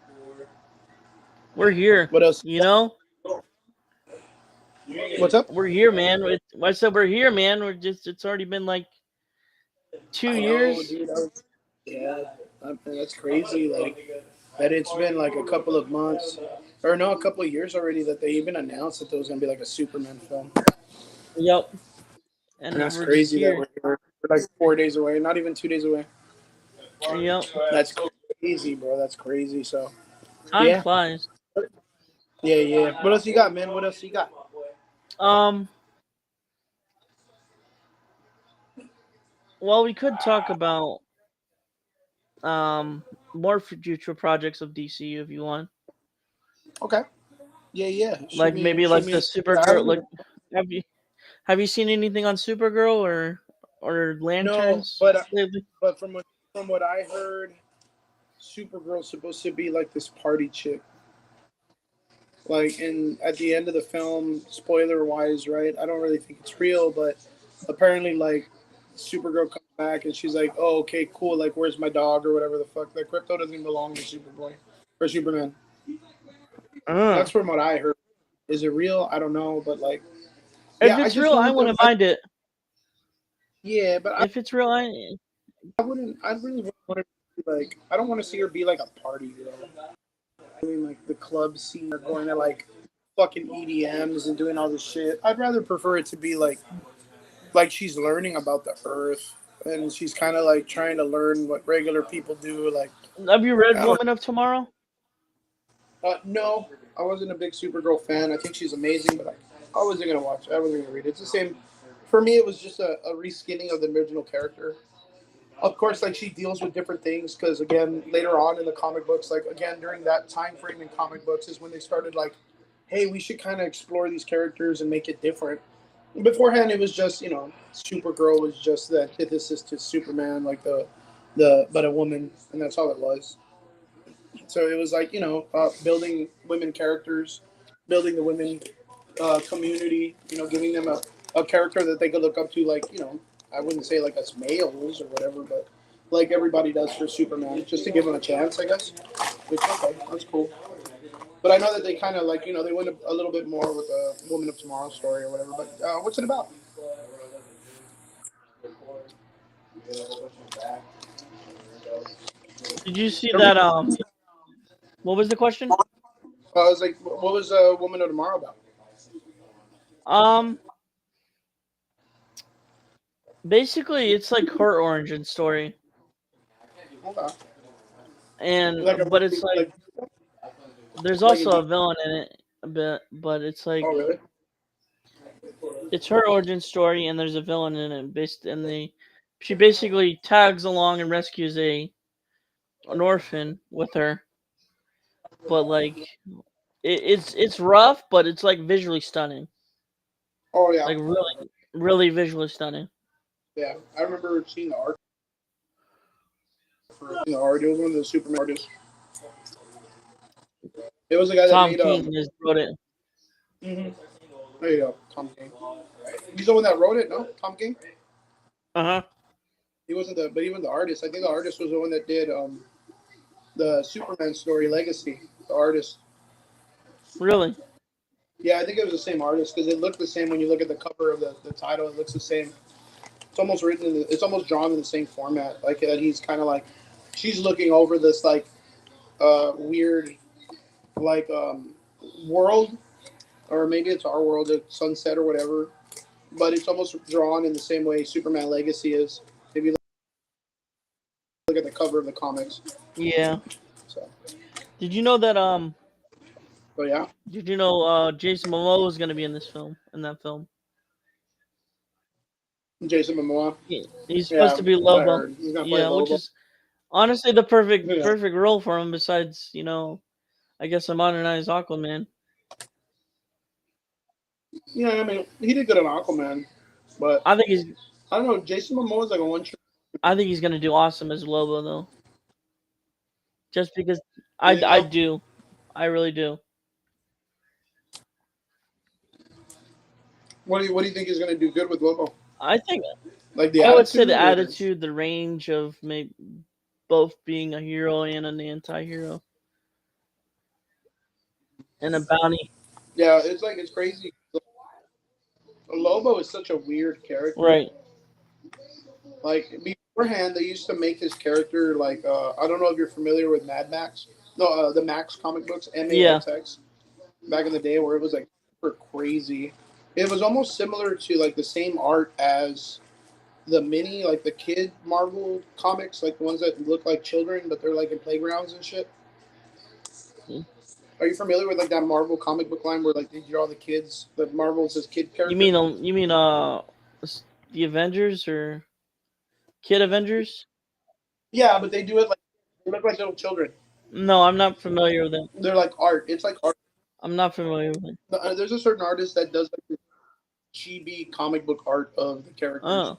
We're here. What else? You know, What's up? we're here, man. I said we're here, man. We're just it's already been like 2 I know, years. dude. Yeah, that's crazy. Like that, it's been like a couple of months, or no, a couple of years already that they even announced that there was gonna be like a Superman film. Yep. And And that's we're just crazy that here. we're like 4 days away, not even 2 days away. Yep. That's crazy, bro. That's crazy. So Time yeah, flies. yeah, yeah. What else you got, man? What else you got? Um well we could talk about more future projects of DC if you want. Okay. Yeah, yeah. Like maybe Shoot like the me. Yeah, I Supergirl haven't like even. have you have you seen anything on Supergirl or No, Lanterns lately? but from what I heard, Supergirl's supposed to be like this party chick. Like, and at the end of the film, spoiler wise, right? I don't really think it's real, but apparently, like, Supergirl comes back and she's like, "Oh, okay, cool. Like, where's my dog or whatever the fuck?" Like, Crypto doesn't belong to Superboy or Superman. Uh. That's from what I heard. Is it real? I don't know, but like, If yeah, I it's just real, I don't. wouldn't mind it. Yeah, but If it's real, I wouldn't. I really wouldn't want to be like. I don't want to see her be like a party girl, doing like the club scene or going to like fucking EDMs and doing all this shit. I'd rather prefer it to be like she's learning about the earth and she's kind of like trying to learn what regular people do. Like, have you read I don't. Woman of Tomorrow? No, I wasn't a big Supergirl fan. I think she's amazing, but I wasn't gonna watch it. I wasn't gonna read it. It's the same. For me, it was just a reskinning of the original character. Of course, like she deals with different things because again, later on in the comic books, like again during that time frame in comic books is when they started like, hey, we should kind of explore these characters and make it different. Beforehand, it was just Supergirl was just the antithesis to Superman, like the but a woman, and that's all it was. So it was like building women characters, building the women community, giving them a character that they could look up to, like I wouldn't say like us males or whatever, but like everybody does for Superman, just to give him a chance, I guess. Which okay, that's cool. But I know that they kind of like they went a little bit more with the Woman of Tomorrow story or whatever. But what's it about? Did you see that? What was the question? I was like, what was Woman of Tomorrow about? Um, basically, it's like her origin story, Okay. and Like a but it's like like there's like a also a villain in it a bit, but it's like oh really? it's her origin story, and there's a villain in it. Based and she basically tags along and rescues an orphan with her, but like it's rough, but it's like visually stunning, Oh yeah, like really visually stunning. yeah. I remember seeing the art for the art. It was one of the Superman artists. It was the guy that Tom made King just wrote it. mhm. There you go, Tom King. He's the one that wrote it, no? Tom King. Uh huh. He wasn't but he was the artist. I think the artist was the one that did the Superman story Legacy. The artist. Really? Yeah, I think it was the same artist because it looked the same when you look at the cover of the title. It looks the same. It's almost it's almost drawn in the same format. Like he's kind of like she's looking over this like weird like world, or maybe it's our world, at sunset or whatever. But it's almost drawn in the same way Superman Legacy is. If you look at the cover of the comics. Yeah. So, Did you know that but yeah, Did you know Jason Momoa was gonna be in this film? In that film, Jason Momoa. he's supposed Yeah, to be I Lobo. heard he's gonna play Yeah, which Lobo. is honestly the Yeah, perfect role for him. Besides, I guess a modernized Aquaman. yeah. I mean, he did good on Aquaman, but I think he's I don't know. Jason Momoa's like a one. I think he's gonna do awesome as Lobo though. Just because You think I so? do, I really do. What do you think he's gonna do good with Lobo? I think Like the I would say the attitude, or attitude, the range of maybe both being a hero and an anti-hero, and a bounty. yeah, it's like it's crazy. Lobo is such a weird character. Right. Like beforehand, they used to make his character like I don't know if you're familiar with Mad Max. No, the Max comic books, Yeah. MAXX. Back in the day, where it was like super crazy. It was almost similar to like the same art as the mini, like the kid Marvel comics, like the ones that look like children, but they're like in playgrounds and shit. Are you familiar with like that Marvel comic book line where like they draw the kids, the Marvel's as kid You characters? mean the Avengers or Kid Avengers? Yeah, but they do it like they look like little children. No, I'm not familiar with it. They're like art. It's like art. I'm not familiar with it. There's a certain artist that does like this chibi comic book art of the characters, Oh,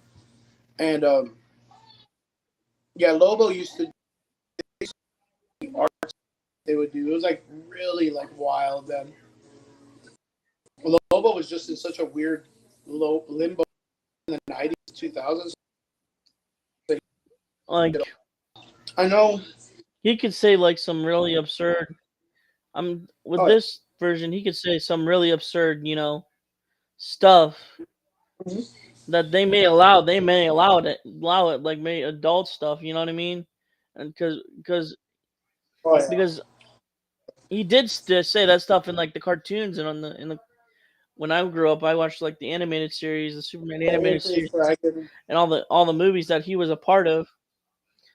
and yeah, Lobo used to do art they would do. It was like really like wild then. Lobo was just in such a weird limbo in the 90s, 2000s. like I know. he could say like some really absurd. With Oh, this version, he could say some really absurd, stuff mhm. that they may allow. They may allow it like may adult stuff. You know what I mean? And Oh, yeah. because he did say that stuff in like the cartoons and on the in the when I grew up, I watched like the animated series, the Superman Yeah, animated Anthony series, Fraggin. and all the movies that he was a part of.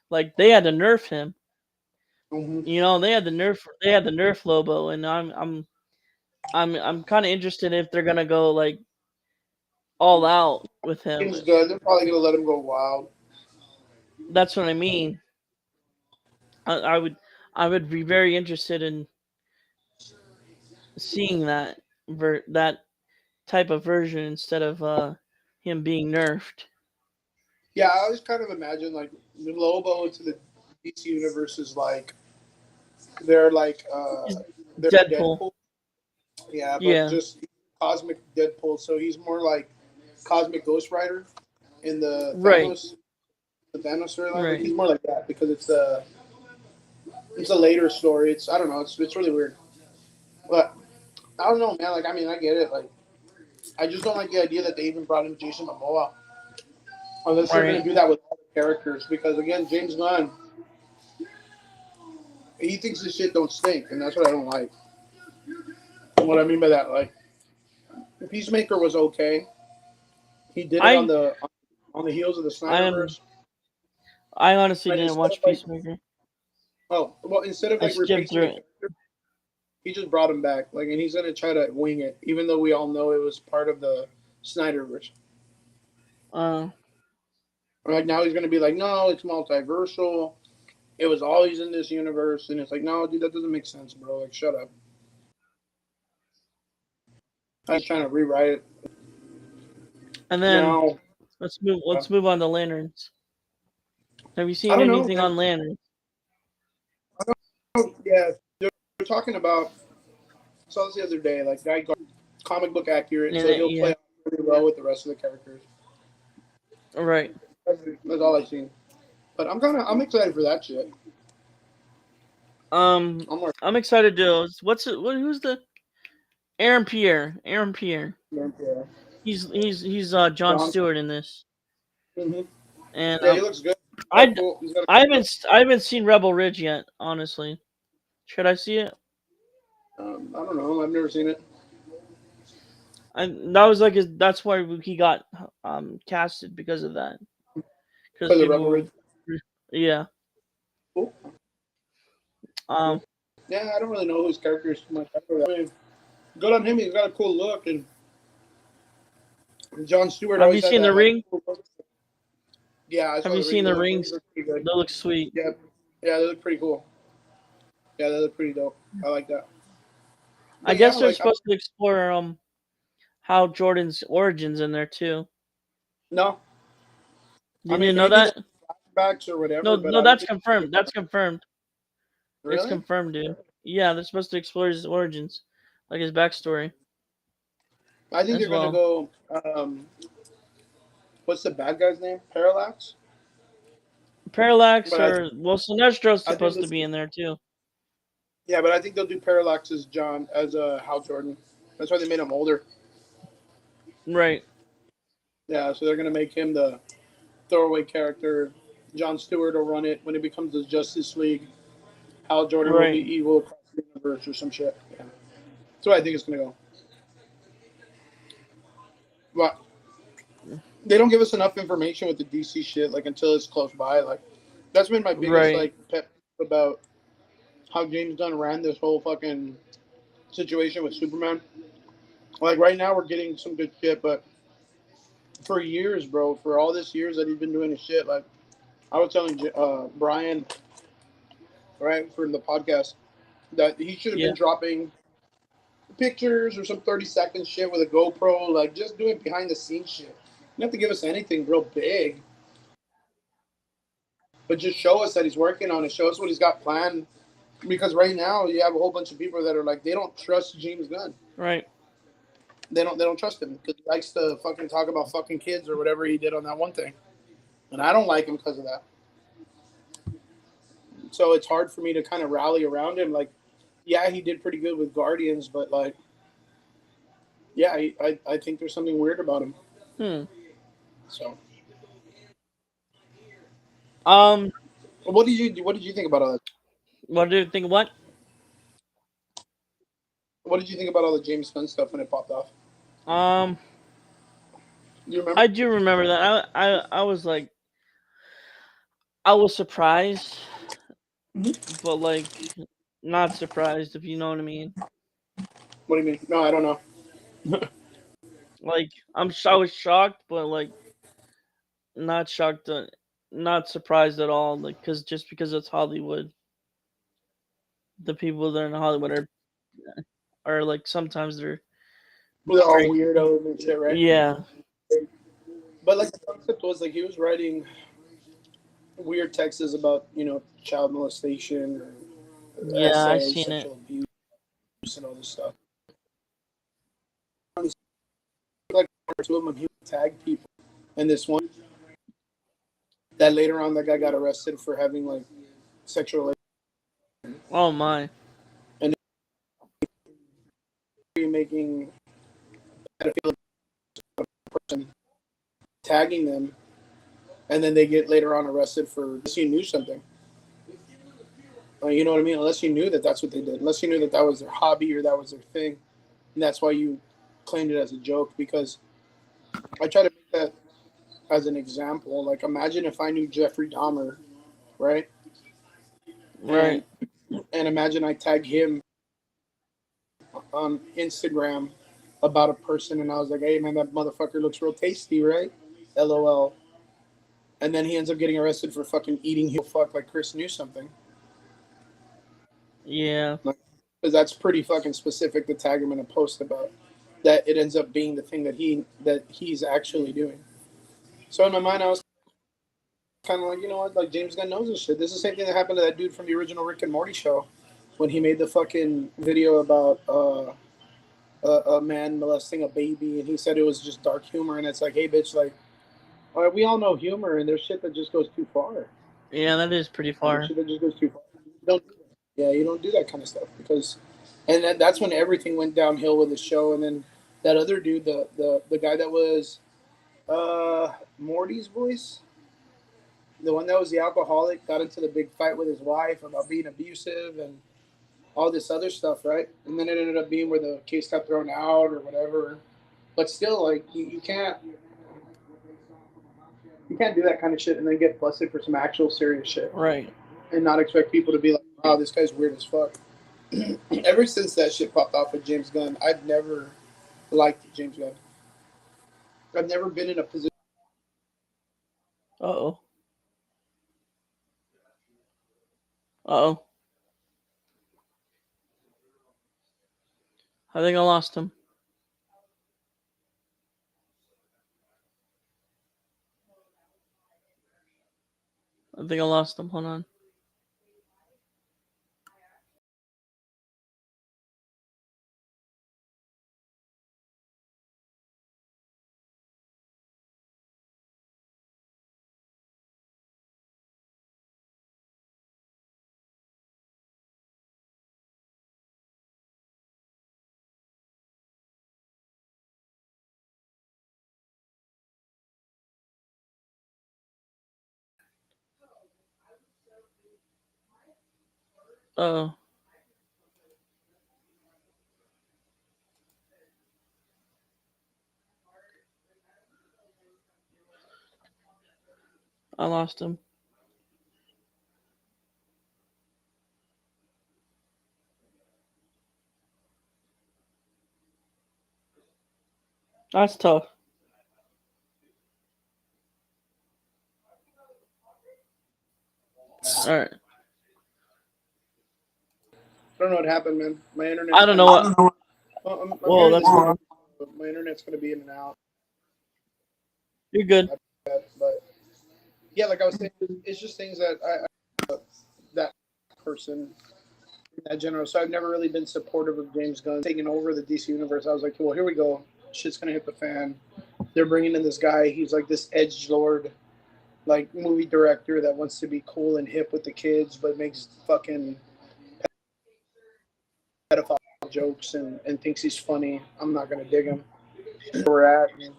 Like they had to nerf him. Mm-hmm. They had the nerf Lobo, and I'm kind of interested if they're gonna go like all out with him. Seems good. They're probably gonna let him go wild. That's what I mean. I would be very interested in seeing that type of version instead of him being nerfed. Yeah, I always kind of imagine like the Lobo into the DC universe is like they're like He's they're Deadpool. Deadpool. Yeah, but Yeah. just cosmic Deadpool. So he's more like cosmic Ghost Rider in Right. The Thanos storyline. Like Right. he's more like that because it's a later story. It's I don't know. It's really weird, but I don't know, man. Like I mean, I get it. Like I just don't like the idea that they even brought in Jason Momoa unless they're Right. gonna do that with all the characters. Because again, James Gunn, he thinks this shit don't stink, and that's what I don't like. And what I mean by that, like Peacemaker was okay. He did it I on the heels of the I'm Snyderverse. I honestly And didn't instead of watch like Peacemaker. instead of I like skimmed replacing through the it. character, he just brought him back. Like, and he's gonna try to wing it, even though we all know it was part of the Snyderverse. Uh, Like now he's gonna be like, no, it's multiversal. It was always in this universe, and it's like, no, dude, that doesn't make sense, bro. Like, shut up. I was trying to rewrite it. and then Now, let's move on to Lanterns. Have you I seen don't know, anything man. on Lanterns? Yeah, they're talking about. I saw this the other day. Like, guy got comic book accurate, so he'll Yeah. play pretty well with the rest of the characters. Right. That's all I've seen. But I'm excited for that shit. I'm more I'm excited to. Who's the Aaron Pierre? Aaron Pierre. yeah. He's John John. Stewart in this, Mm-hmm. and Yeah, he looks good. I Cool. He's got I haven't seen Rebel Ridge yet. Honestly, should I see it? I don't know. I've never seen it. That was like that's why he got casted because of that. Because Because of people Rebel were, Ridge. yeah. Cool. Um, Yeah, I don't really know whose character is too much. I mean, good on him. He's got a cool look, and John Stewart have you always had seen that, The like, Ring? cool look. Yeah, I saw Have you seen The They Rings? look pretty good. That looks sweet. Yeah, yeah, they look pretty cool. Yeah, they look pretty dope. I like that. I But guess yeah, they're like, supposed to explore how Jordan's origins in there too. no, You I mean didn't know maybe that? flashbacks or whatever. No, but no, I don't that's think confirmed. That's confirmed. It's really. confirmed, dude. Yeah, they're supposed to explore his origins, like his backstory I think as they're gonna well. go. What's the bad guy's name? Parallax. Parallax But Sinestro's I think supposed to this. be in there too. Yeah, but I think they'll do Parallax as John as Hal Jordan. That's why they made him older. Right. Yeah, so they're gonna make him the throwaway character. Jon Stewart will run it when it becomes the Justice League. Hal Jordan will be Right. evil across the universe or some shit. Yeah. That's what I think it's gonna go. But they don't give us enough information with the DC shit, like until it's close by. Like that's been my biggest Right. like pet peeve about how James Gunn ran this whole fucking situation with Superman. Like right now we're getting some good shit, but for years, bro, for all this years that he's been doing his shit, like I was telling Brian, right, for the podcast, that he should have Yeah. been dropping pictures or some 30-second shit with a GoPro, like just doing behind the scenes shit. You don't have to give us anything real big, but just show us that he's working on it. Show us what he's got planned. Because right now you have a whole bunch of people that are like they don't trust James Gunn. Right. They don't trust him because he likes to fucking talk about fucking kids or whatever he did on that one thing, and I don't like him because of that. So it's hard for me to kind of rally around him. Like, yeah, he did pretty good with Guardians, but like, yeah, I think there's something weird about him. Hmm. So, Um. what did you think about all that? What do you think? What? What did you think about all the James Gunn stuff when it popped off? Um. You remember? I do remember that. I was like, I was surprised, but like, not surprised if you know what I mean. What do you mean? No, I don't know. Like, I was shocked, but like, not shocked, not surprised at all. Like, because it's Hollywood, the people that are in Hollywood are like sometimes they're They're all very, weirdos and shit, right? yeah, But like the concept was like he was writing weird texts about child molestation or yeah. I SA, seen it. sexual abuse, and all this stuff. Like two of them, he would tag people, and this one that later on that guy got arrested for having like sexual Oh my, and making pedophilia person tagging them, and then they get later on arrested for unless you knew something. You know what I mean? Unless you knew that that's what they did, unless you knew that that was their hobby or that was their thing, and that's why you claimed it as a joke. Because I try to make that as an example. Like, imagine if I knew Jeffrey Dahmer, right? And right? imagine I tag him on Instagram about a person, and I was like, "Hey, man, that motherfucker looks real tasty, right?" LOL. And then he ends up getting arrested for fucking eating heel fuck like Chris knew something. Yeah, Like, because that's pretty fucking specific to tag him in a post about that. It ends up being the thing that he's actually doing. So in my mind, I was kind of like, you know what, like James Gunn knows this shit. This is the same thing that happened to that dude from the original Rick and Morty show when he made the fucking video about a man molesting a baby, and he said it was just dark humor, and it's like, hey, bitch, like, all right, we all know humor, and there's shit that just goes too far. yeah. That is pretty There's far. shit that just goes too far. You don't, yeah, you don't do that kind of stuff because, and that's when everything went downhill with the show, and then that other dude, the guy that was Morty's voice, the one that was the alcoholic, got into the big fight with his wife about being abusive and all this other stuff, right? And then it ended up being where the case got thrown out or whatever. But still, like you can't do that kind of shit and then get busted for some actual serious shit Right. and not expect people to be like, "Wow, this guy's weird as fuck." Ever since that shit popped off with James Gunn, I've never liked James Gunn. I've never been in a position. Uh oh. Uh oh. I think I lost him. I think I lost him. Hold on. Oh, I lost him. That's tough. All right. I don't know what happened, man. My internet's I don't kind know of. what. I'm Whoa, hearing that's this. loud. But my internet's gonna be in and out. You're good. But yeah, like I was saying, it's just things that that person, that general. So I've never really been supportive of James Gunn taking over the DC universe. I was like, well, here we go. Shit's gonna hit the fan. They're bringing in this guy. He's like this edge lord, like movie director that wants to be cool and hip with the kids, but makes fucking pedophile jokes and thinks he's funny. I'm not gonna dig him. Where we're at. And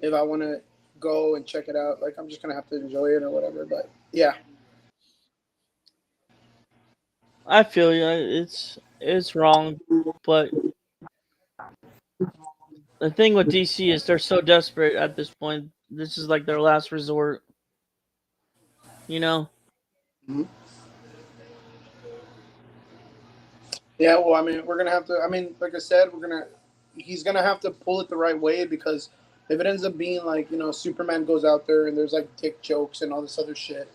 if I want to go and check it out, like I'm just gonna have to enjoy it or whatever. But yeah, I feel you. It's wrong, but the thing with DC is they're so desperate at this point. This is like their last resort. You know. mm-hmm. Yeah. Well, I mean, we're gonna have to. I mean, like I said, he's gonna have to pull it the right way because if it ends up being like Superman goes out there and there's like dick jokes and all this other shit,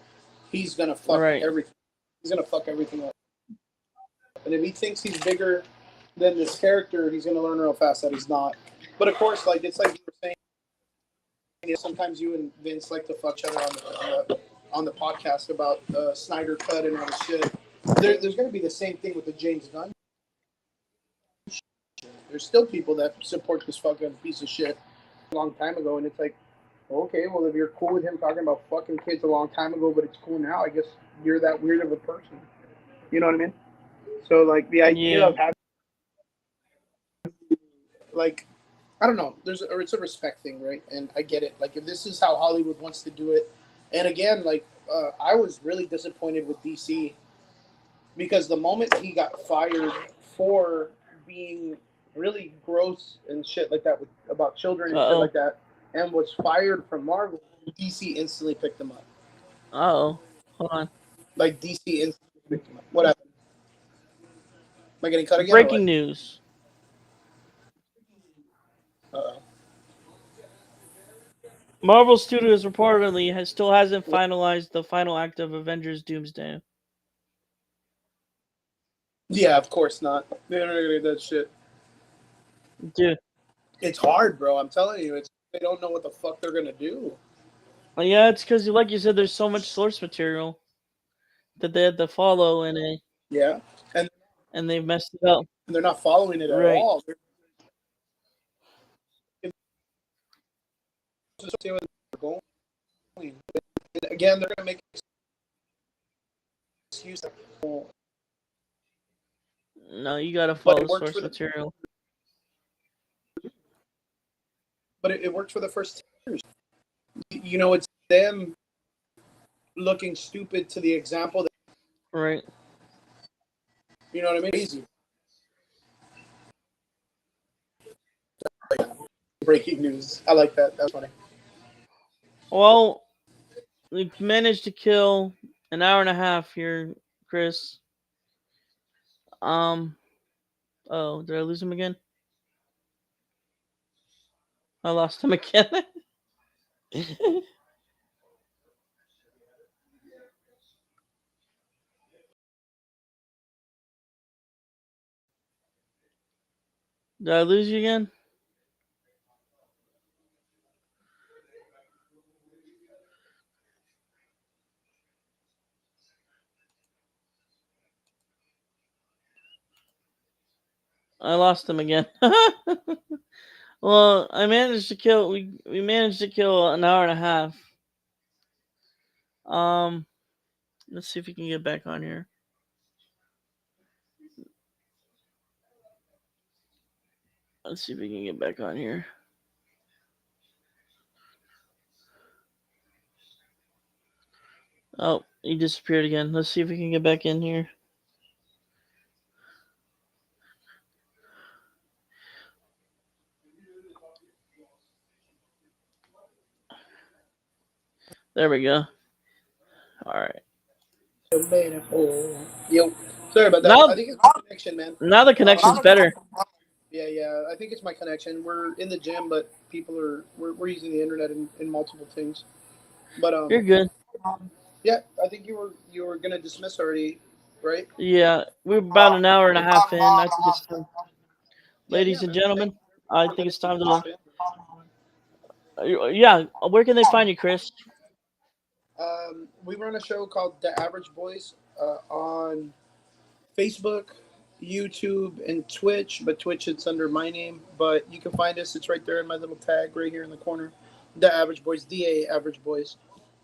he's gonna fuck Right. everything. He's gonna fuck everything up. And if he thinks he's bigger than this character, he's gonna learn real fast that he's not. But of course, like it's like you were saying, sometimes you and Vince like to fuck each other on the podcast about Snyder Cut and all this shit. There's gonna be the same thing with the James Gunn. There's still people that support this fucking piece of shit a long time ago, and it's like, okay, well, if you're cool with him talking about fucking kids a long time ago, but it's cool now, I guess you're that weird of a person. You know what I mean? So, like, the idea Yeah. of having, like, I don't know, it's a respect thing, right? And I get it. Like, if this is how Hollywood wants to do it, and again, like, I was really disappointed with DC because the moment he got fired for being really gross and shit like that about children and shit Uh like that, and was fired from Marvel, DC instantly picked him up. oh. Hold on. Like DC instantly picked him up. What happened? Am I getting cut again or Breaking what? news. Uh-oh. Marvel Studios reportedly still hasn't finalized the final act of Avengers Doomsday. Yeah, of course not. They're not gonna do that shit. Dude. It's hard, bro. I'm telling you, they don't know what the fuck they're gonna do. Yeah, it's because, like you said, there's so much source material that they had to follow, Yeah, and and they've messed it up. they're not following it at Right. all. They're just saying where they're going. And again, they're gonna make excuses. No, you gotta But follow it worked source for material. it worked for the first 10 years. It's them looking stupid to the example that Right. you know what I mean. Easy breaking news. I like that. That's funny. Well, we managed to kill an hour and a half here, Chris. Um. Oh, did I lose him again? I lost him again. Did I lose you again? I lost him again. Well, I managed to kill. We managed to kill an hour and a half. Um. Let's see if we can get back on here. Let's see if we can get back on here. Oh, he disappeared again. Let's see if we can get back in here. There we go. All right. Yo, sorry about that. Now, I think it's my connection, man. now the connection's better. Yeah. I think it's my connection. We're in the gym, but we're using the internet in multiple things. But You're good. yeah, I think you were gonna dismiss already, right? Yeah, we're about an hour and a half in. I think it's time, Yeah, ladies and man. Thank gentlemen. you I for think letting it's me time do this, to. man. Yeah, where can they find you, Chris? We run a show called The Average Boys on Facebook, YouTube, and Twitch. But Twitch, it's under my name. But you can find us. It's right there in my little tag right here in the corner. The Average Boys, DA Average Boys.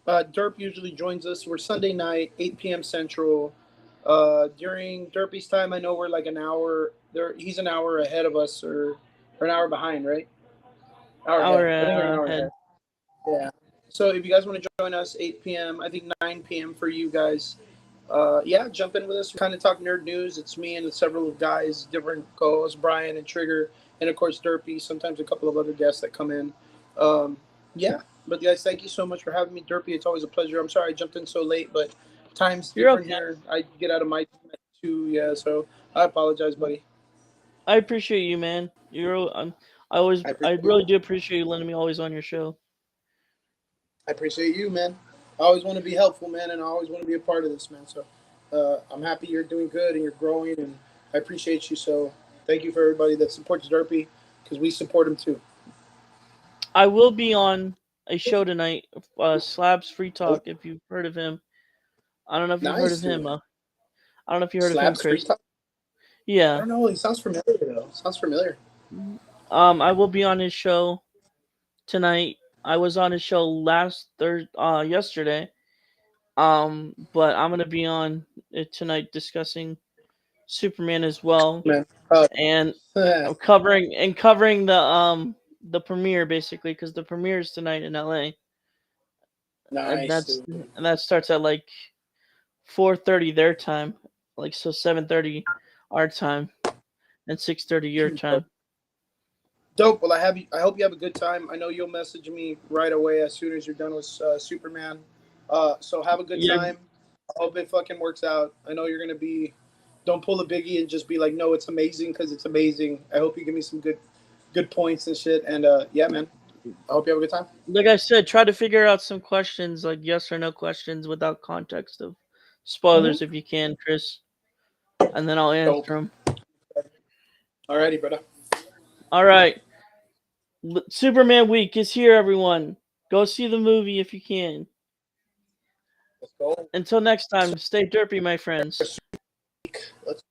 Derp usually joins us. We're Sunday night, 8 p.m. Central. During Derpy's time, I know we're like an hour. There, he's an hour ahead of us, or an hour behind, right? Hour Hour ahead. I think we're an hour ahead. ahead. Yeah. So if you guys want to join us, 8 p.m. I think 9 p.m. for you guys. Yeah, jump in with us. We kind of talk nerd news. It's me and several guys, different co-hosts, Brian and Trigger, and of course Derpy. Sometimes a couple of other guests that come in. Um, yeah, but guys, thank you so much for having me, Derpy. It's always a pleasure. I'm sorry I jumped in so late, but time's You're different okay. here. I get out of my team at 2. Yeah, so I apologize, buddy. I appreciate you, man. I I I appreciate really do appreciate you letting me always on your show. I appreciate you, man. I always want to be helpful, man, and I always want to be a part of this, man. So I'm happy you're doing good and you're growing, and I appreciate you. So thank you for everybody that supports Derpy because we support him too. I will be on a show tonight, Slabs Free Oh, Talk. If you've heard of him, I don't know if you've heard of nice, him. dude. I don't know if you heard of him, Slabs free Chris. talk. I Yeah. don't know. He sounds familiar though. Sounds familiar. I will be on his show tonight. I was on his show yesterday. But I'm gonna be on it tonight discussing Superman as well, Man. and covering the premiere basically because the premiere is tonight in LA, and Nice, that's dude. and that starts at like 4:30 their time, like so 7:30 our time and 6:30 your time. Dope. Well, I hope you have a good time. I know you'll message me right away as soon as you're done with Superman. So have a good Yeah, time. I hope it fucking works out. I know you're gonna be. Don't pull a biggie and just be like, no, it's amazing because it's amazing. I hope you give me some good points and shit. And yeah, man. I hope you have a good time. like I said, try to figure out some questions like yes or no questions without context of spoilers Mm-hmm. if you can, Chris, and then I'll Dope. answer them. Alrighty, brother. All right. Superman week is here, everyone. Go see the movie if you can. Let's go. Until next time, stay derpy, my friends. Let's